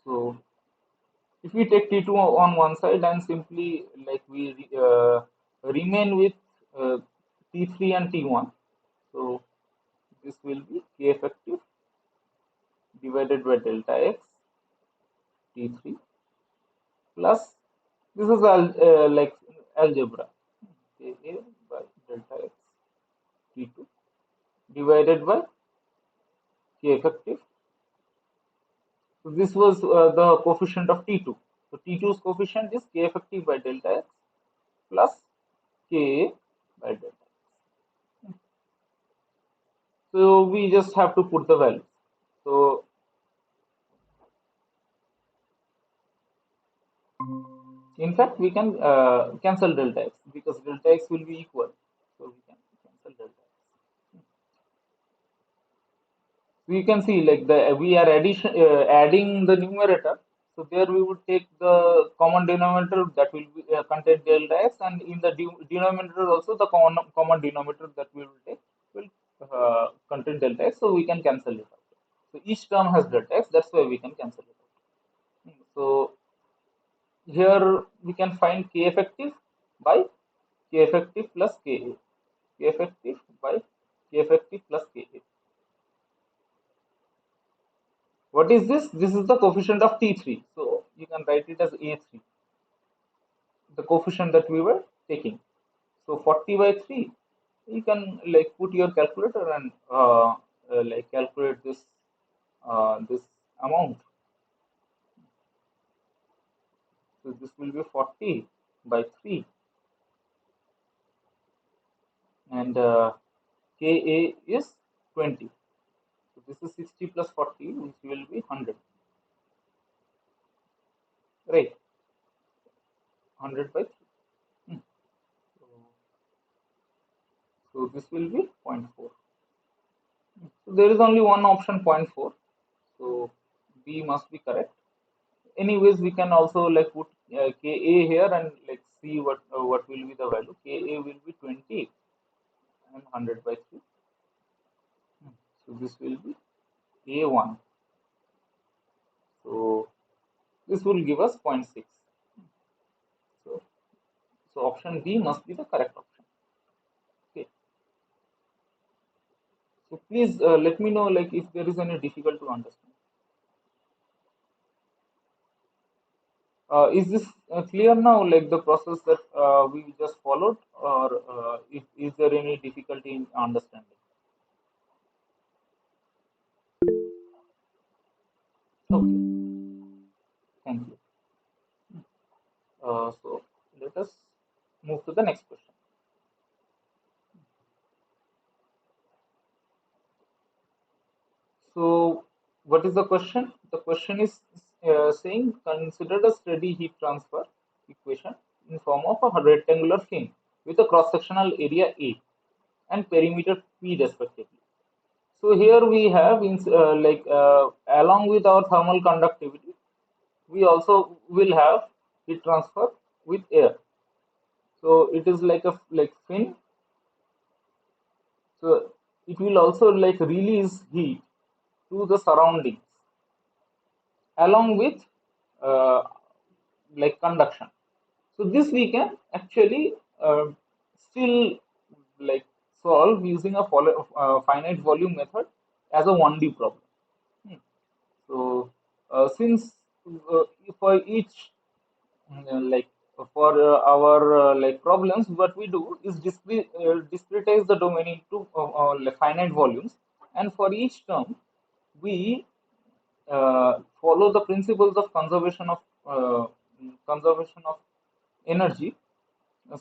So if we take T2 on one side and simply like we remain with T3 and T1. So this will be K effective divided by delta x T3 plus this is like algebra Ka by delta x T2 divided by K effective. So this was the coefficient of T2. So T2's coefficient is K effective by delta x plus Ka by delta. So we just have to put the value. So in fact, we can cancel delta x because delta x will be equal. So we can cancel delta x. So you can see like we are adding the numerator. So there we would take the common denominator that will be, contain delta x, and in the denominator also the common denominator that we will take will contain delta x. So we can cancel it out. So each term has delta x. That's why we can cancel it out. So here we can find k effective by k effective plus ka. K effective by k effective plus ka. What is this? This is the coefficient of T3. So you can write it as A3, the coefficient that we were taking. So 40 by 3, you can like put your calculator and like calculate this amount. So this will be 40 by 3, and Ka is 20. So this is 60 plus 40, which will be 100. Right, 100 by 3. So, so this will be 0.4. So there is only one option 0.4. So B must be correct. Anyways, we can also like put Ka here and like see what will be the value. Ka will be 20 and 100 by 3. So this will be A1. So this will give us 0.6. So, so option B must be the correct option. Okay. So please let me know like if there is any difficult to understand. Is this clear now, like the process that we just followed, or is there any difficulty in understanding? Okay, thank you. So let us move to the next question. So what is the question? The question is saying consider a steady heat transfer equation in form of a rectangular fin with a cross-sectional area A and perimeter P respectively. So here we have along with our thermal conductivity, we also will have heat transfer with air. So it is like a like fin. So it will also like release heat to the surroundings along with uh, like conduction. So this we can actually still like solve using a finite volume method as a 1D problem. Hmm. So since uh, for each like for our like problems, what we do is discretize the domain into like finite volumes, and for each term we follow the principles of conservation of energy.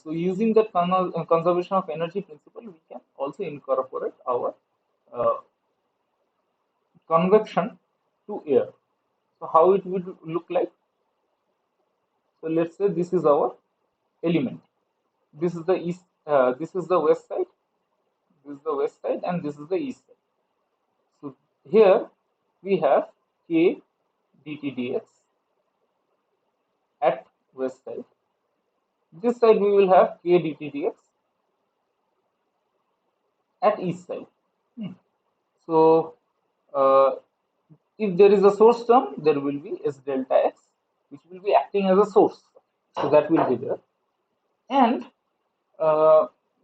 So using that conservation of energy principle, we can also incorporate our uh, convection to air. So how it would look like? So let's say this is our element. This is the east. This is the west side. This is the west side, and this is the east side. So here we have k dt dx at west side. This side we will have k dt dx at east side. Hmm. So if there is a source term, there will be S delta x, which will be acting as a source. So that will be there. And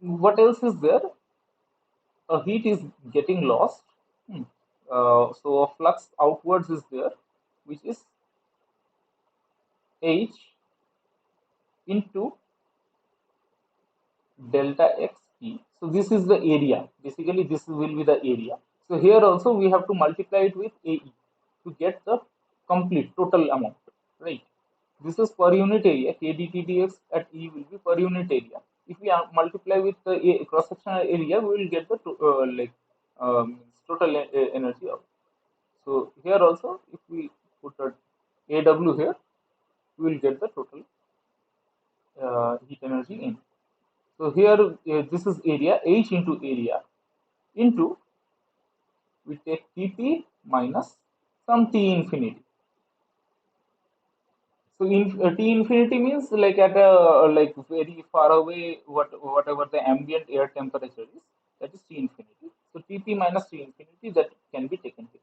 what else is there? A heat is getting lost. Hmm. So a flux outwards is there, which is H into delta x P. So this is the area. Basically, this will be the area. So here also we have to multiply it with AE to get the complete total amount, right? This is per unit area. K dt dx at E will be per unit area. If we multiply with the cross sectional area, we will get the total energy out. So here also, if we put a AW here, we will get the total heat energy in. So here, this is area, H into area, into, we take Tp minus some T infinity. So T infinity means like at a like very far away, whatever the ambient air temperature is, that is T infinity. So Tp minus T infinity, that can be taken here.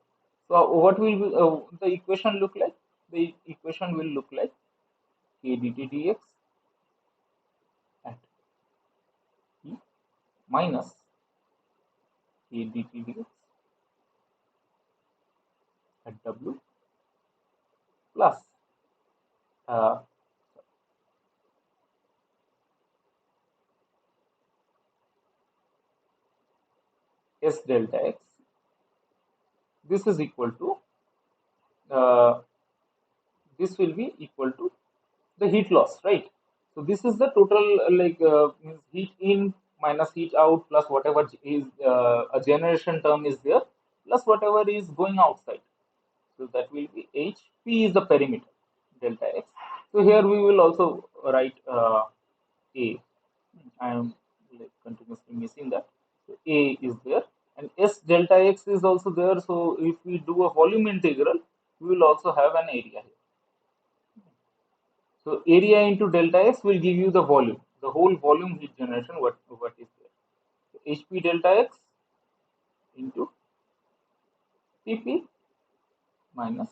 So what will be, the equation look like? The equation will look like k dt dx at E minus k dt dx at W plus uh, S delta x. This is equal to, this will be equal to the heat loss, right? So this is the total means heat in minus heat out plus whatever is a generation term is there plus whatever is going outside. So that will be H. P is the perimeter, delta x. So here we will also write A. I am like continuously missing that. So A is there and S delta x is also there. So if we do a volume integral, we will also have an area here. So area into delta x will give you the volume, the whole volume heat generation, what is there. So HP delta x into Tp minus.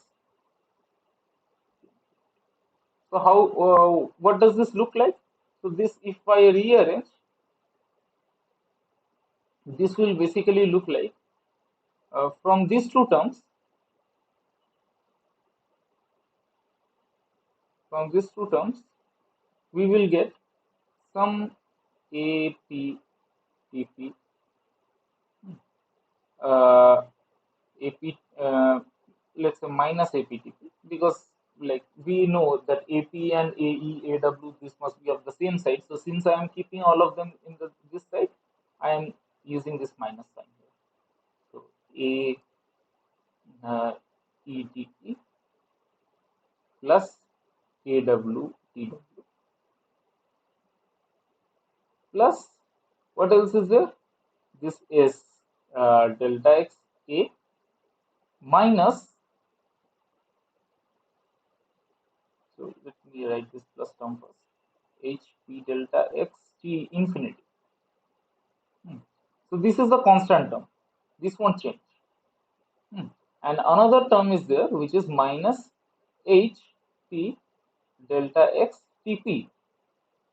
So how, what does this look like? So this, if I rearrange, this will basically look like, from these two terms, we will get some AP TP, uh, AP, let's say minus APTP, because like we know that AP and AE, AW, this must be of the same side. So since I am keeping all of them in this side, I am using this minus sign here. So A ETP plus AW TW plus, what else is there? This is delta x A minus, so let me write this plus term first, HP delta x T infinity. So this is the constant term. This won't change. And another term is there which is minus HP delta x Tp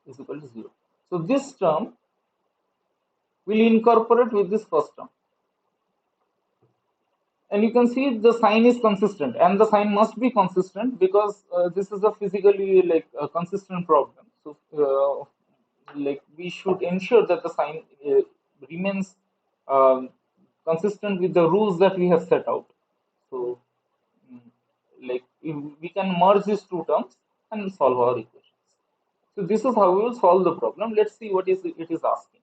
is equal to 0. So this term will incorporate with this first term. And you can see the sign is consistent, and the sign must be consistent because this is a physically like a consistent problem. So like we should ensure that the sign remains consistent with the rules that we have set out. So like if we can merge these two terms and solve our equations. So this is how we will solve the problem. Let's see what is it is asking.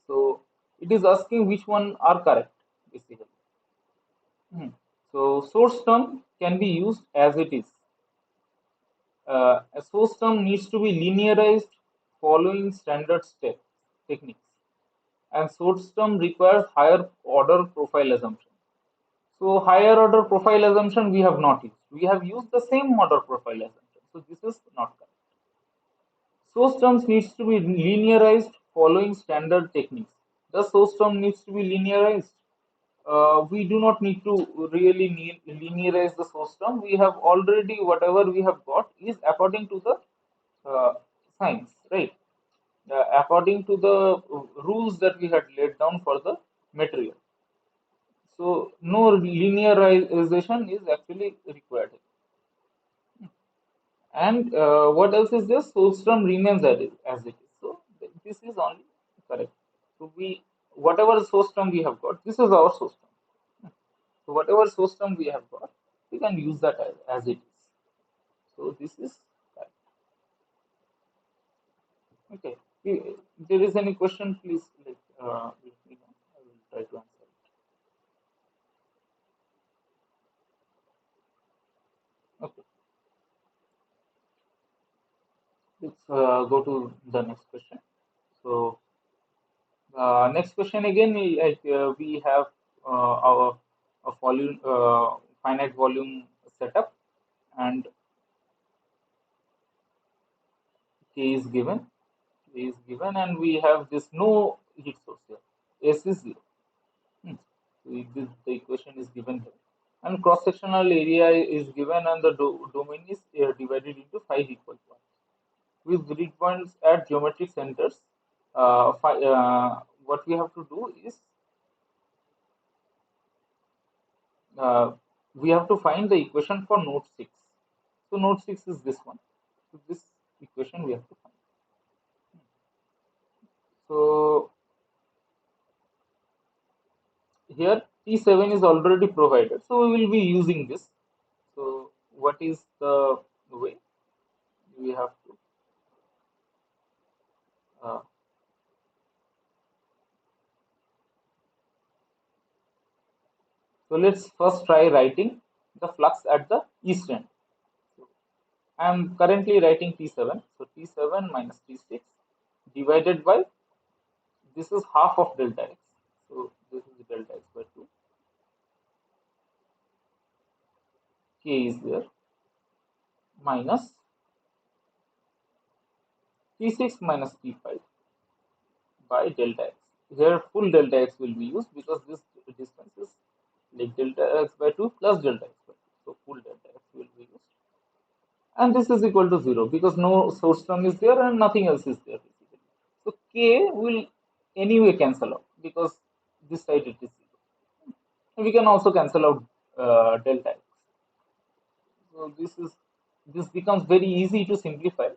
So it is asking which one are correct basically. So source term can be used as it is. A source term needs to be linearized following standard step techniques, and source term requires higher order profile assumption. So higher order profile assumption we have not used. We have used the same order profile assumption. So this is not correct. Source terms needs to be linearized following standard techniques. The source term needs to be linearized. We do not need to really linearize the source term. We have already, whatever we have got is according to the science, right? According to the rules that we had laid down for the material. So no linearization is actually required. And what else is this? Source term remains as it is. So this is only correct. So we, whatever source term we have got, this is our source term. So whatever source term we have got, we can use that as it is. So this is correct. Okay. If there is any question, please let me know. I will try to answer it. Okay. Let's go to the next question. So next question again, we have our a volume finite volume setup, and K is given. K is given, and we have this no heat source here. S is 0. Hmm. So the equation is given here. And cross sectional area is given, and the domain is divided into 5 equal parts with grid points at geometric centers. What we have to do is uh, we have to find the equation for node 6. So node 6 is this one. So this equation we have to find. So here T7 is already provided. So we will be using this. So what is the way we have to uh, so let's first try writing the flux at the east end. So I am currently writing T7. So T7 minus T6 divided by, this is half of delta x. So this is delta x by 2. K is there, minus T6 minus T5 by delta x. Here full delta x will be used because this distance is like delta x by 2 plus delta x by 2. So full delta x will be used. And this is equal to 0 because no source term is there and nothing else is there basically. So K will anyway cancel out because this side it is 0. And we can also cancel out delta x. So this becomes very easy to simplify.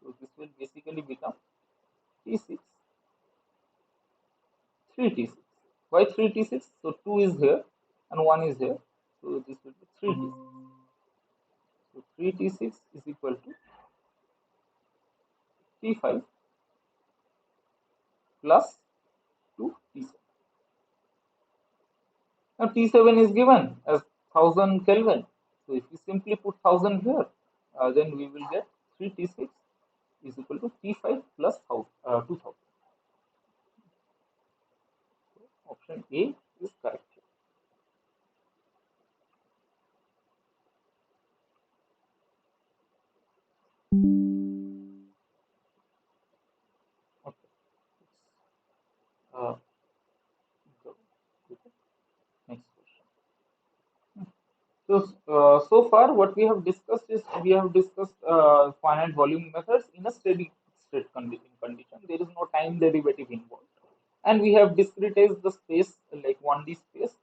So this will basically become T6, 3T6. Why 3T6? So 2 is here and 1 is here. So this will be 3T6. So 3T6 is equal to T5 plus 2T7. Now T7 is given as 1000 Kelvin. So if we simply put 1000 here, then we will get 3T6 is equal to T5 plus 2000. Option A is correct. Okay. Uh, go to the next question. So, so far what we have discussed is we have discussed finite volume methods in a steady state condition. There is no time derivative involved, and we have discretized the space like 1D space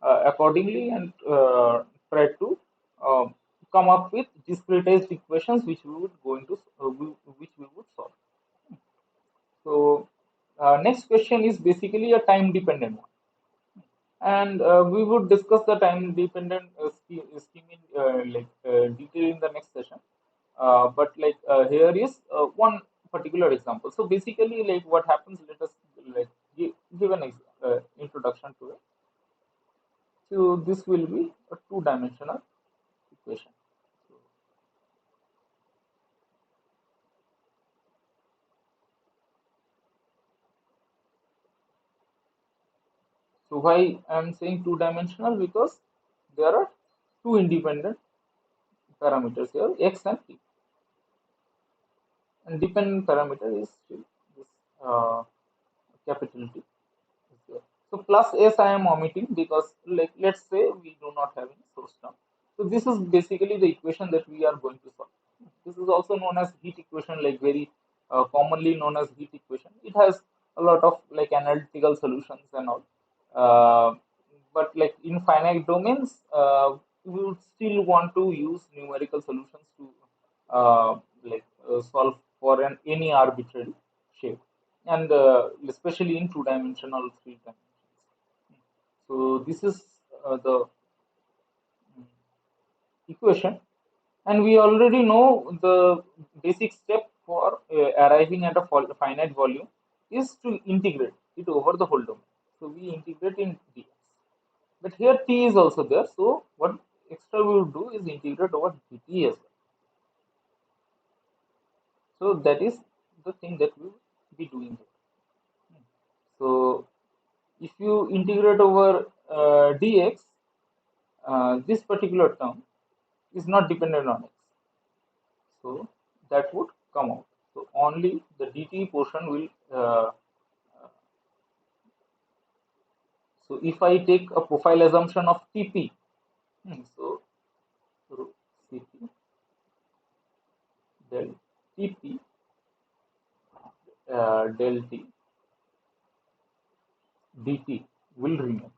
accordingly, and try to uh, come up with discretized equations which we would go into which we would solve. So, next question is basically a time dependent one, and we would discuss the time dependent scheme in detail in the next session. But here is one particular example. So basically, like what happens, let us like give an introduction to it. So this will be a two-dimensional equation. So, so why I am saying two-dimensional? Because there are two independent parameters here, x and t, and dependent parameter is still this capital T. Here. So plus S I am omitting because like let's say we do not have any source term. So this is basically the equation that we are going to solve. This is also known as heat equation, like very commonly known as heat equation. It has a lot of like analytical solutions and all. Uh, but like in finite domains, we would still want to use numerical solutions to solve for any arbitrary shape, and especially in two-dimensional, three dimensions. So this is the equation, and we already know the basic step for arriving at a finite volume is to integrate it over the whole domain. So we integrate in dx. But here t is also there. So what extra we will do is integrate over dt as well. So that is the thing that we will be doing here. So if you integrate over dx, this particular term is not dependent on x. So that would come out. So only the dt portion will. So if I take a profile assumption of Tp, so Cp del Tp del T dt will remain.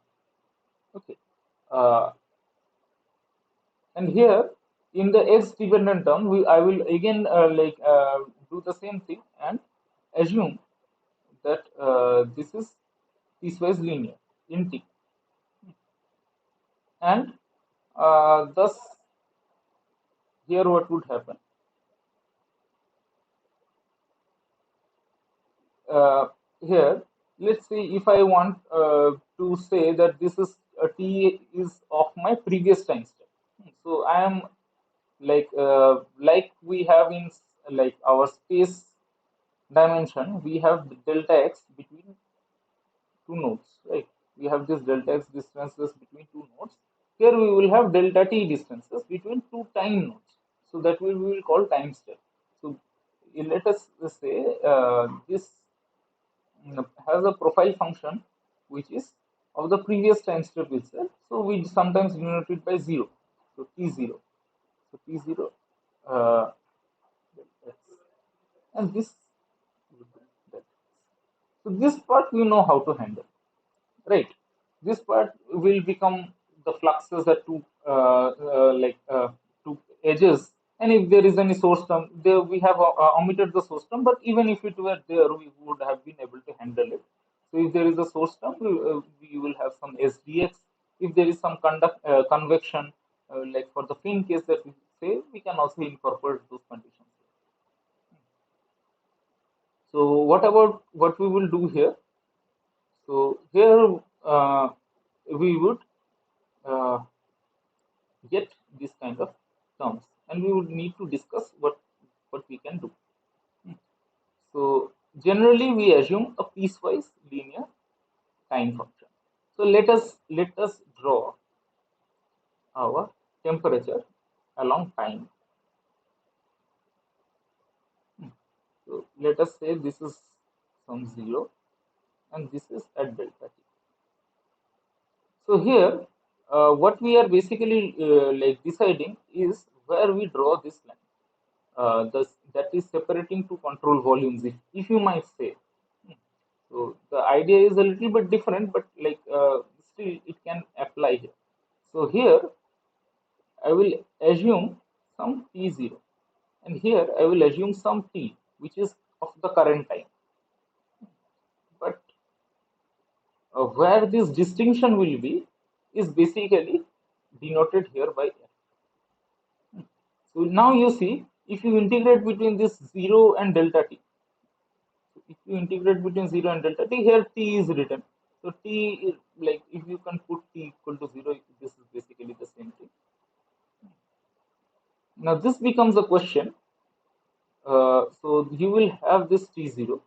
Okay. Uh, and here in the x dependent term, I will again do the same thing and assume that this is piecewise linear in T, and thus here what would happen, here let's say if I want to say that this is t is of my previous time step, so I am like we have in like our space dimension, we have delta x between two nodes, right? We have this delta x distances between two nodes. Here we will have delta t distances between two time nodes. So that we will call time step. So let us say this has a profile function which is of the previous time step itself. So we sometimes denote it by 0. So t0. So t0 and this. So this part we know how to handle, right? This part will become the fluxes at two edges, and if there is any source term, there we have omitted the source term. But even if it were there, we would have been able to handle it. So if there is a source term, we will have some SDX. If there is some convection, like for the fin case that we say, we can also incorporate those conditions. So what about what we will do here? So here we would get this kind of terms, and we would need to discuss what we can do. So generally we assume a piecewise linear time function. So let us draw our temperature along time. So let us say this is some 0 and this is at delta t. So here what we are basically like deciding is where we draw this line. That is separating two control volumes, if you might say. So the idea is a little bit different, but still it can apply here. So here I will assume some t0, and here I will assume some t, which is of the current time. But where this distinction will be is basically denoted here by f. So now you see, if you integrate between this 0 and delta t, if you integrate between 0 and delta t, here t is written. So t is like, if you can put t equal to 0, this is basically the same thing. Now this becomes a question. So you will have this t0,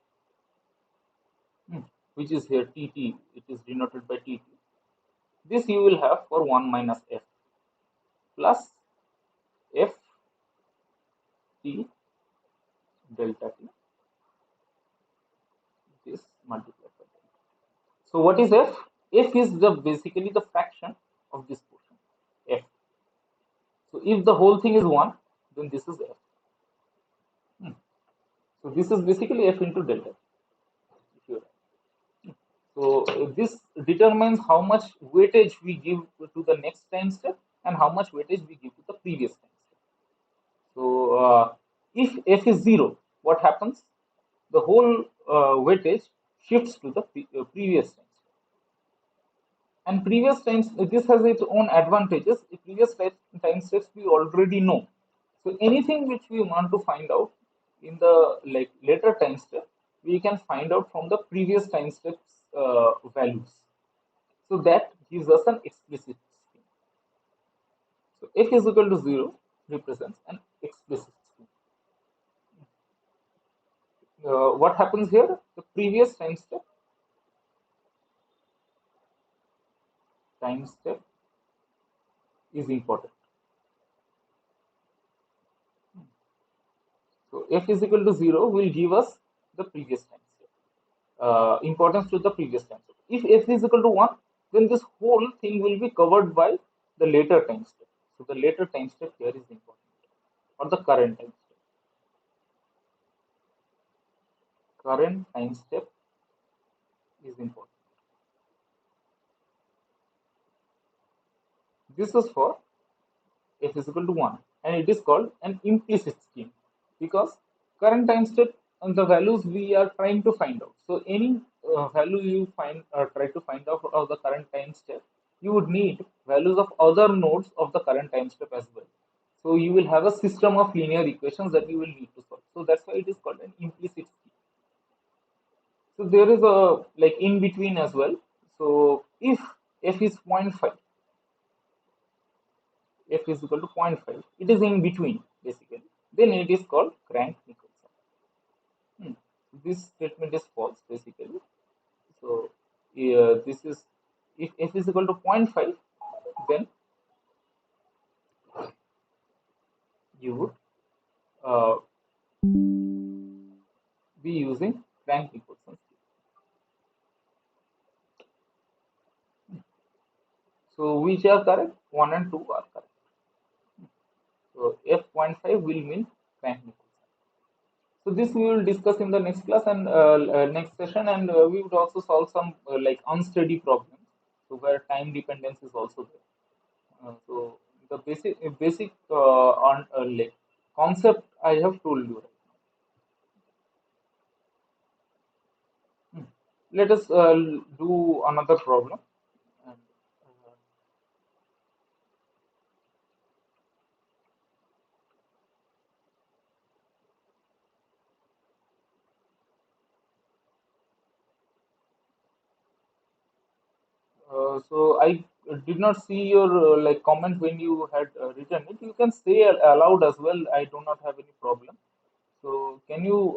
which is here tt, it is denoted by tt. This you will have for 1 minus f plus f t delta t, this multiplied by delta. So what is f? F is the basically the fraction of this portion, f. So if the whole thing is 1, then this is f. So this is basically f into delta. So this determines how much weightage we give to the next time step and how much weightage we give to the previous time step. So if f is 0, what happens? The whole weightage shifts to the previous time step. And previous times, this has its own advantages. The previous time steps we already know. So anything which we want to find out in the like later time step, we can find out from the previous time steps values. So that gives us an explicit scheme. So f is equal to 0 represents an explicit scheme. What happens here? The previous time step is important. So f is equal to 0 will give us the previous time step, importance to the previous time step. If f is equal to 1, then this whole thing will be covered by the later time step. So the later time step here is important, or the current time step. Current time step is important. This is for f is equal to 1, and it is called an implicit scheme because current time step and the values we are trying to find out. So any value you find try to find out of the current time step, you would need values of other nodes of the current time step as well. So you will have a system of linear equations that you will need to solve. So that's why it is called an implicit scheme. So there is a like in between as well. So if f is 0.5, f is equal to 0.5, it is in between basically, then it is called Crank-Nicolson. This statement is false basically. So this is, if f is equal to 0.5, then you would uh, be using Crank-Nicolson. So which are correct? 1 and 2 are correct. So f 0.5 will mean Crank-Nicolson. So this we will discuss in the next class and next session, and we would also solve some like unsteady problems, so where time dependence is also there. So the basic on like concept I have told you. Hmm. Let us do another problem. And, so I did not see your like comment when you had written it. You can say aloud as well. I do not have any problem. So can you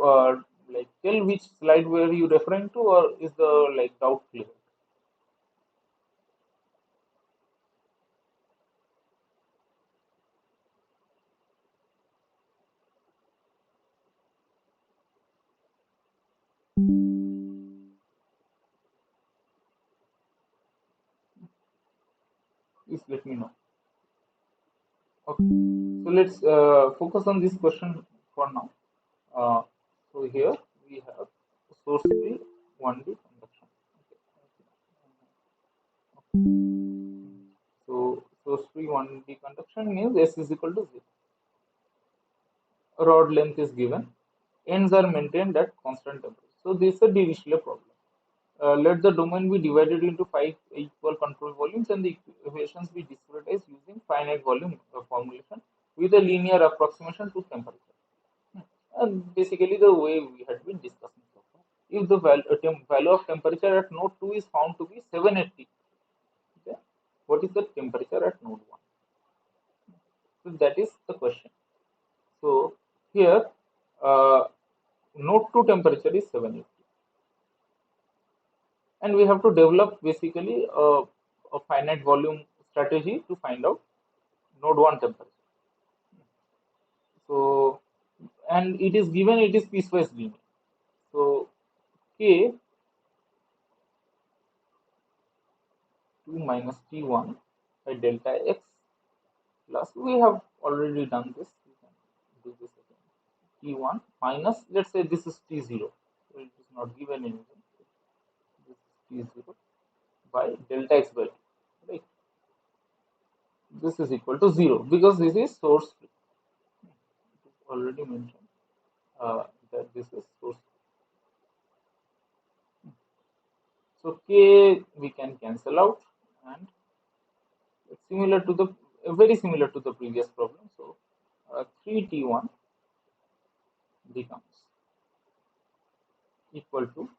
like tell which slide were you referring to, or is the like doubt clear? Please let me know. Okay. So let's focus on this question for now. Uh, so here we have source free 1D conduction. So source free 1D conduction means S is equal to 0. Rod length is given. Ends are maintained at constant temperature. So this is a Dirichlet problem. Let the domain be divided into 5 equal control volumes and the equations be discretized using finite volume formulation with a linear approximation to temperature. And basically the way we had been discussing so far. If the value of temperature at node 2 is found to be 780, okay, what is the temperature at node 1? So that is the question. So here uh, node 2 temperature is 780, and we have to develop basically a finite volume strategy to find out node 1 temperature. So, and it is given, it is piecewise linear. So k 2 minus t1 by delta x plus, we have already done this, we can do this again, t1 minus, let's say this is t0, so it is not given anything, this is t0 by delta x by t, right? This is equal to 0 because this is source free. It is already mentioned that this is source free. So k we can cancel out, and it's similar to the very similar to the previous problem. So 3t1 becomes equal to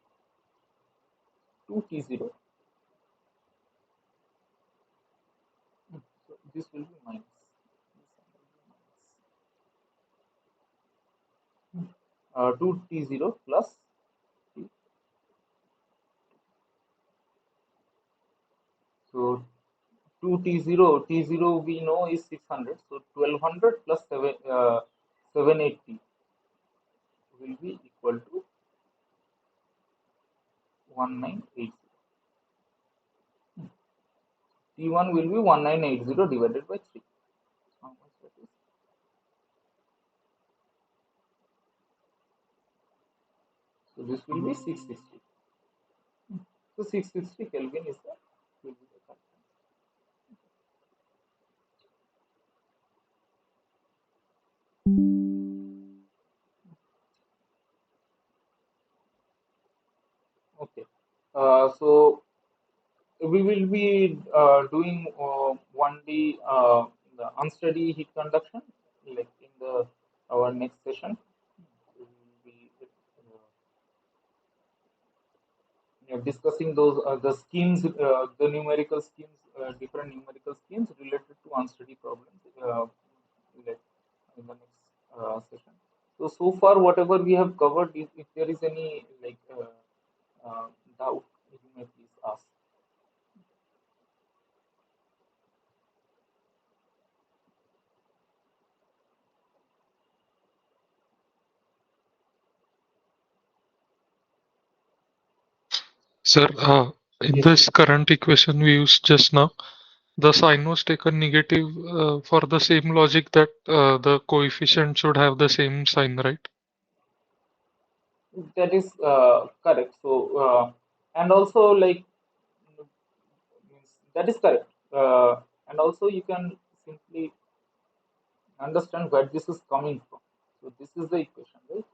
2T0. So this will be minus. 2T0 plus T. So 2T0 we know is 600. So 1200 plus 780 will be equal to 1980. T1 will be 1980 divided by 3. How much that is? So this will be 660. So 660 Kelvin is the will be the correct answer. Okay. So we will be doing 1D the unsteady heat conduction like in the our next session. We will be discussing those the schemes, the numerical schemes, different numerical schemes related to unsteady problems like in the next session. So far, whatever we have covered, if there is any like doubt, you may please ask. Sir, in Yes, this current equation we used just now, the sign was taken negative for the same logic that the coefficient should have the same sign, right? that is correct. So and also like means that is correct. And also you can simply understand where this is coming from. So this is the equation, right?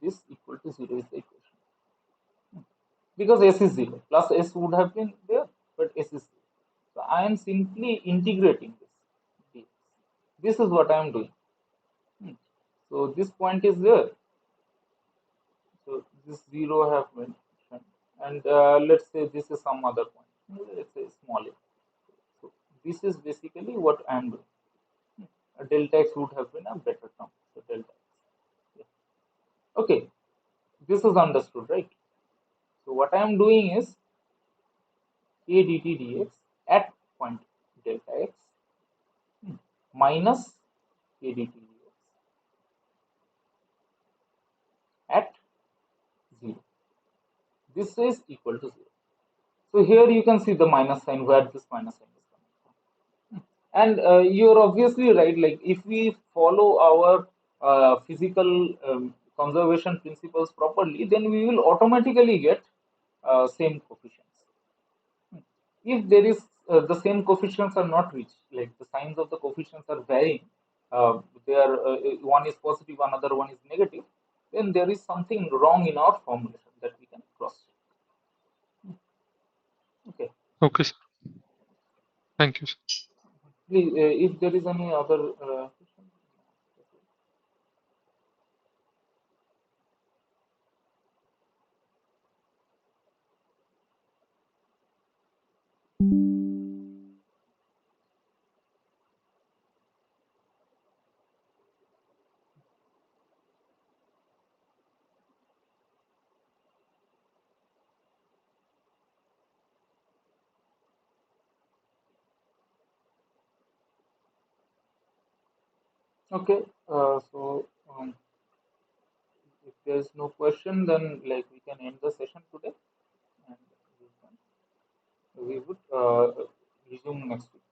This equal to 0 is the equation because s is 0 plus s would have been there, but s is 0. So I am simply integrating this dx. This is what I am doing. Hmm. So this point is there. So this 0 I have mentioned, and let's say this is some other point. Let's say small a. So this is basically what I am doing. Delta x would have been a better term. So delta x. Yeah. Okay, this is understood, right? So what I am doing is a dt dx at point delta x minus a dt dx at 0. This is equal to 0. So here you can see the minus sign where this minus sign is coming from. And you're obviously right. Like if we follow our physical conservation principles properly, then we will automatically get same coefficients. If there is the same coefficients are not reached, like the signs of the coefficients are varying, they are one is positive, another one is negative, then there is something wrong in our formulation that we can cross check. Okay, Okay, sir. Thank you, sir. please, if there is any other question. Okay, so if there is no question, then like we can end the session today, and we would resume next week.